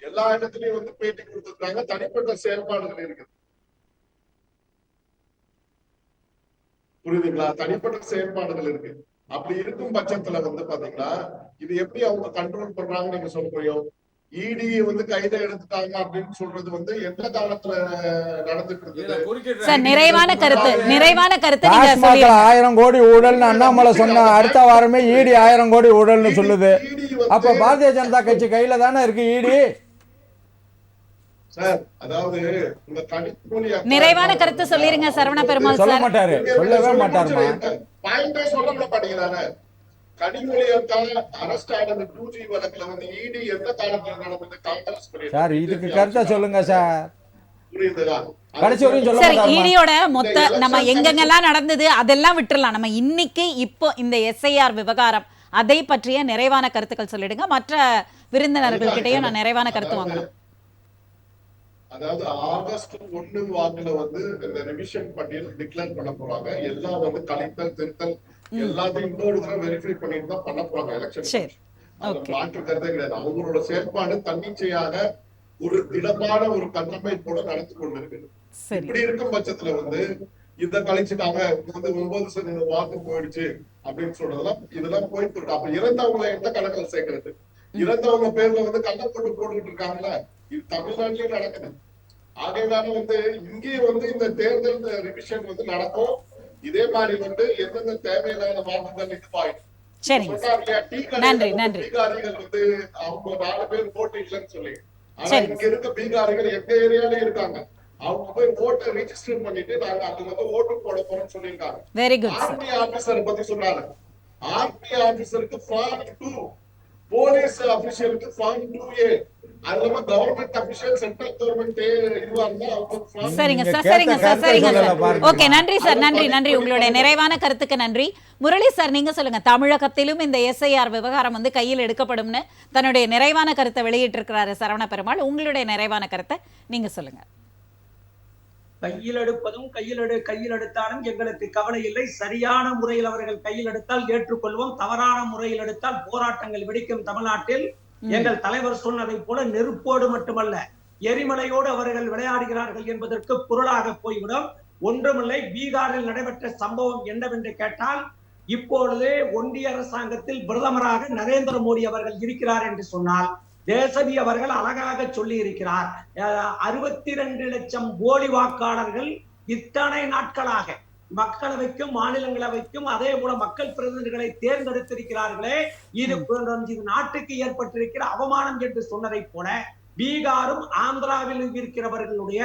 எல்லா இடத்துலயும் வந்து பேட்டி கொடுத்துருக்காங்க. தனிப்பட்ட செயல்பாடுகள் இருக்குது. புரியுதுங்களா? தனிப்பட்ட செயல்பாடுகள் இருக்கு. அப்படி இருக்கும் பட்சத்துல வந்து பாத்தீங்கன்னா இது எப்படி அவங்க கண்ட்ரோல் பண்றாங்கன்னு நீங்க சொல்ல முடியும்? இடி வந்து கைதை எடுத்துட்டாங்க அப்படின்னு சொல்றது வந்து எந்த காலத்துல நடந்துட்டு இருக்குது? சார், நிறைவான கருத்து நீங்க சொல்லுங்க. 1000 கோடி ஊழல்னு அண்ணாமலை சொன்ன அடுத்த வாரமே இடி 1000 கோடி ஊழல்னு சொல்லுது. அப்ப பாரதிய ஜனதா கட்சி கையில தானே இருக்கு இடி. சார், அதாவது இந்த கணிப்பொலி நிறைவான கருத்து சொல்லிருங்க சரவண பெருமாள் சார். சொல்ல மாட்டாரு, சொல்லவே மாட்டாருமா. பாயிண்டே சொல்ல மாட்டேங்கிறாங்க. கனிமொழியால் அரெஸ்ட் ஆனது 2G வழக்குல வந்து இடி எந்த காலத்துல நடந்தது காங்கிரஸ் சார், இதுக்கு கருத்தை சொல்லுங்க சார். புரியுதுங்களா? கடைசி வரையும் சொல்ல சார், மாட்டாருமா. ஈடியோட மொத்த நம்ம எங்கெங்கெல்லாம் நடந்தது அதெல்லாம் விட்டுறலாம். நம்ம இன்னைக்கு இப்போ இந்த SIR விவகாரம் அதை பற்றிய நிறைவான கருத்துக்கள் சொல்லிடுங்க. மற்ற விருந்தினர்கள் கிட்டயும் நான் நிறைவான கருத்து வாங்கணும். அதாவது ஆகஸ்ட் 1 வாக்குல வந்து இந்த ரிவிஷன் பட்டியல் டிக்ளேர் பண்ண போறாங்க. எல்லாம் வந்து கலைத்தல் திருத்தல் எல்லாத்தையும் இன்னொரு தடவை வெரிஃபை பண்ணிட்டு தான் பண்ண போறாங்க எலெக்ஷன். மாற்று கருத்தே கிடையாது. அவங்களோட செயல்பாடு தன்னிச்சையாக ஒரு திடமான ஒரு கட்டமைப்போட நடத்தி கொண்டிருக்கு. இப்படி இருக்கும் பட்சத்துல வந்து இத கழிச்சுட்டாங்க, வந்து 9% வாக்கு போயிடுச்சு அப்படின்னு சொல்றதெல்லாம் இதெல்லாம் போயிட்டு இருக்கு. அப்ப இறந்தவங்களை எந்த கணக்குல சேர்க்கறது? இறந்தவங்க பேர்ல வந்து கள்ளப்போட்டு போட்டுக்கிட்டு இருக்காங்கல்ல, இது தமிழ்நாட்டிலேயே நடக்குது. ஆகையினால வந்து இங்கே வந்து இந்த தேர்தல் ரிவிஷன் வந்து நடக்கும். இதே மாதிரி வந்து எந்தெந்த தேவையில்லாத மாற்றங்கள் இதுவாயிடும். பீகாரிகள் வந்து அவங்க 4 பேர் ஓட்டு இல்லைன்னு சொல்லி, ஆனா இங்க இருக்க பீகாரிகள் எங்க ஏரியாலே இருக்காங்க. அவங்க போய் ஓட்டை ரெஜிஸ்டர் பண்ணிட்டு நாங்க அங்க வந்து ஓட்டு போட போறோம்னு சொல்லியிருக்காங்க. ஆர்மி ஆபீசர் பத்தி சொன்னாரு. ஆர்மி ஆபீசருக்கு ஃபார்ம் 2, போலீஸ் அபிஷியலுக்கு ஃபார்ம் 2A, அதுல கவர்மெண்ட் அபிஷியல் சென்ட்ரல் கவர்மெண்ட் இதுவா இருந்தா அவங்க. சரிங்க சார். ஓகே, நன்றி சார். நன்றி உங்களுடைய நிறைவான கருத்துக்கு நன்றி. முரளி சார், நீங்க சொல்லுங்க. தமிழகத்திலும் இந்த SIR விவகாரம் வந்து கையில் எடுக்கப்படும்னு தன்னுடைய நிறைவான கருத்தை வெளியிட்டிருக்கிறாரு சரவண பெருமாள். உங்களுடைய நிறைவான கருத்தை நீங்க சொல்லுங்க. கையில் எடுப்பதும் கையில் எடுத்தாலும் எங்களுக்கு கவலை இல்லை. சரியான முறையில் அவர்கள் கையில் எடுத்தால் ஏற்றுக்கொள்வோம். தவறான முறையில் எடுத்தால் போராட்டங்கள் வெடிக்கும். தமிழ்நாட்டில் எங்கள் தலைவர் சொன்னதை போல நெருப்போடு மட்டுமல்ல எரிமலையோடு அவர்கள் விளையாடுகிறார்கள் என்பதற்கு பொருளாக போய்விடும். ஒன்றுமில்லை. பீகாரில் நடைபெற்ற சம்பவம் என்னவென்று கேட்டால், இப்பொழுது ஒன்றிய அரசாங்கத்தில் பிரதமராக நரேந்திர மோடி அவர்கள் இருக்கிறார் என்று சொன்னால், தேசவி அவர்கள் அழகாக சொல்லி இருக்கிறார். 62 லட்சம் போலி வாக்காளர்கள் இத்தனை நாட்களாக மக்களவைக்கும் மாநிலங்களவைக்கும் அதே போல மக்கள் பிரதிநிதிகளை தேர்ந்தெடுத்திருக்கிறார்களே, இது நாட்டுக்கு ஏற்பட்டிருக்கிற அவமானம் என்று சொன்னதை போல பீகாரும் ஆந்திராவில் இருக்கிறவர்களுடைய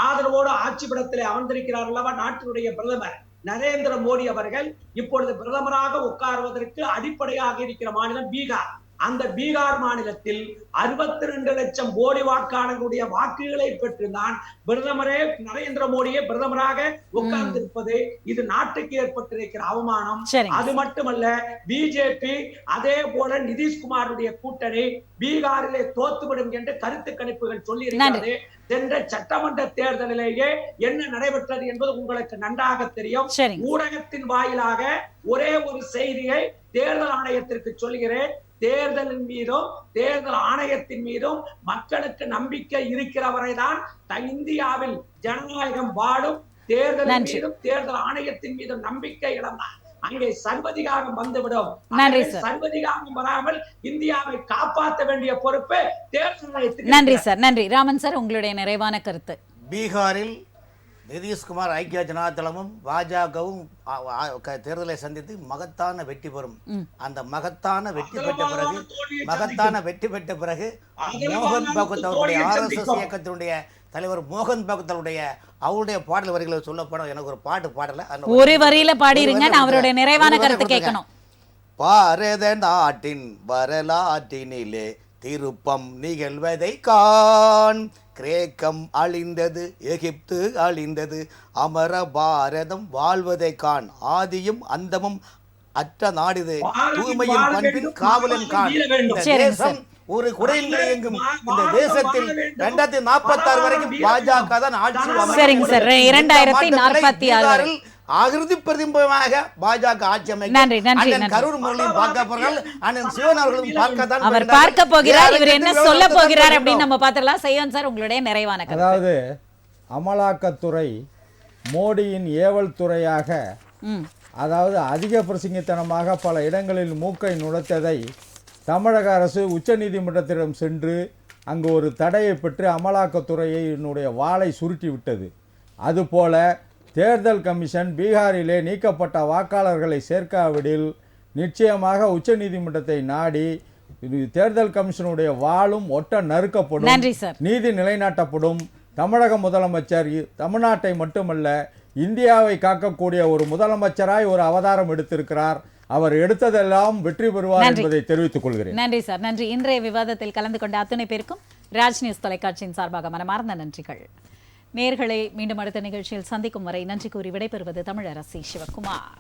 ஆதரவோடு ஆட்சிப்படத்திலே அமர்ந்திருக்கிறார் அல்லவா நாட்டினுடைய பிரதமர் நரேந்திர மோடி அவர்கள். இப்பொழுது பிரதமராக உட்காருவதற்கு அடிப்படையாக இருக்கிற மாநிலம் பீகார். அந்த பீகார் மாநிலத்தில் 62 லட்சம் போலி வாக்காளர்களுடைய வாக்குகளை பெற்றுதான் பிரதமரே நரேந்திர மோடியே பிரதமராக உட்கார்ந்திருப்பது இது நாட்டுக்கு ஏற்பட்டிருக்கிற அவமானம். அது மட்டுமல்ல, பிஜேபி அதே போல நிதிஷ்குமாருடைய கூட்டணி பீகாரிலே தோத்துவிடும் என்று கருத்து கணிப்புகள் சொல்லி இருக்கிறது. சென்ற சட்டமன்ற தேர்தலிலேயே என்ன நடைபெற்றது என்பது உங்களுக்கு நன்றாக தெரியும். ஊடகத்தின் வாயிலாக ஒரே ஒரு செய்தியை தேர்தல் ஆணையத்திற்கு சொல்கிறேன். தேர்தலின் மீதும் தேர்தல் ஆணையத்தின் மீதும் மக்களுக்கு நம்பிக்கை இருக்கிற வரைதான் இந்தியாவில் ஜனநாயகம் வாழும். தேர்தலின் மீதும் தேர்தல் ஆணையத்தின் மீதும் நம்பிக்கை இழந்தார் அங்கே சர்வதிகாரம் வந்துவிடும். சர்வதிகாரம் வராமல் இந்தியாவை காப்பாற்ற வேண்டிய பொறுப்பு தேர்தல் ஆணையத்துக்கு. நன்றி சார். நன்றி. ராமன் சார், உங்களுடைய நிறைவான கருத்து. பீகாரில் நிதிஷ்குமார் ஐக்கிய ஜனதாதளமும் பாஜகவும் தேர்தலை சந்தித்து மகத்தான வெற்றி பெறும். அந்த மகத்தான வெற்றி பெற்ற பிறகு மோகன் பகவத் அவருடைய RSS இயக்கத்தினுடைய தலைவர் மோகன் பகவத்தருடைய அவருடைய பாடல் வரிகளை சொல்ல போனால் எனக்கு ஒரு பாட்டு பாடல ஒரு வரியில பாடிருங்க, நான் அவருடைய நிறைவான கருத்து கேட்கணும். பாரத நாட்டின் வரலாற்றினிலே திருப்பம் நிகழ்வதை காண், கிரேக்கம் அழிந்தது, எகிப்து அழிந்தது, அமர பாரதம் வாழ்வதை காண், ஆதியும் அந்தமும் அற்ற நாடிது, தூய்மையும் பண்பின் காவலன் காண். இந்த தேசம் ஒரு குறையில்லை எங்கும் இந்த தேசத்தில் 2046 வரைக்கும் பாஜக தான் ஆட்சி. சரிங்க சார், 2046 அகிருதி பிரதிபமாக பாஜக ஆட்சி அமைக்கும். கரூர் முரளியும் பார்க்க போறார்கள், அண்ணன் சிவன் அவர்களும் பார்க்கத்தான் அவர் பார்க்க போகிறார். இவர் என்ன சொல்ல போகிறார் அப்படின்னு நம்ம பார்த்துடலாம். செய்யோன் சார், உங்களுடைய நிறைவான கருத்து. அதாவது அமலாக்கத்துறை மோடியின் ஏவல் துறையாக, அதாவது அதிக பிரசங்கித்தனமாக பல இடங்களில் மூக்கை நுழைத்ததை தமிழக அரசு உச்சநீதிமன்றத்திடம் சென்று அங்கு ஒரு தடையை பெற்று அமலாக்கத்துறையினுடைய வாளை சுருட்டி விட்டது. அதுபோல தேர்தல் கமிஷன் பீகாரிலே நீக்கப்பட்ட வாக்காளர்களை சேர்க்காவிடில் நிச்சயமாக உச்சநீதிமன்றத்தை நாடி தேர்தல் கமிஷனுடைய வாளும் ஒட்ட நறுக்கப்படும், நீதி நிலைநாட்டப்படும். தமிழக முதலமைச்சர் தமிழ்நாட்டை மட்டுமல்ல இந்தியாவை காக்கக்கூடிய ஒரு முதலமைச்சராய் ஒரு அவதாரம் எடுத்திருக்கிறார். அவர் எடுத்ததெல்லாம் வெற்றி பெறுவார் என்பதை தெரிவித்துக் கொள்கிறேன். நன்றி சார், நன்றி. இன்றைய விவாதத்தில் கலந்து கொண்ட அத்துணை பேருக்கும் ராஜ் நியூஸ் தொலைக்காட்சியின் சார்பாக மனமார்ந்த நன்றிகள். நேயர்களை மீண்டும் அடுத்த நிகழ்ச்சியில் சந்திக்கும் வரை நன்றி கூறி விடைபெறுவது தமிழரசி சிவகுமார்.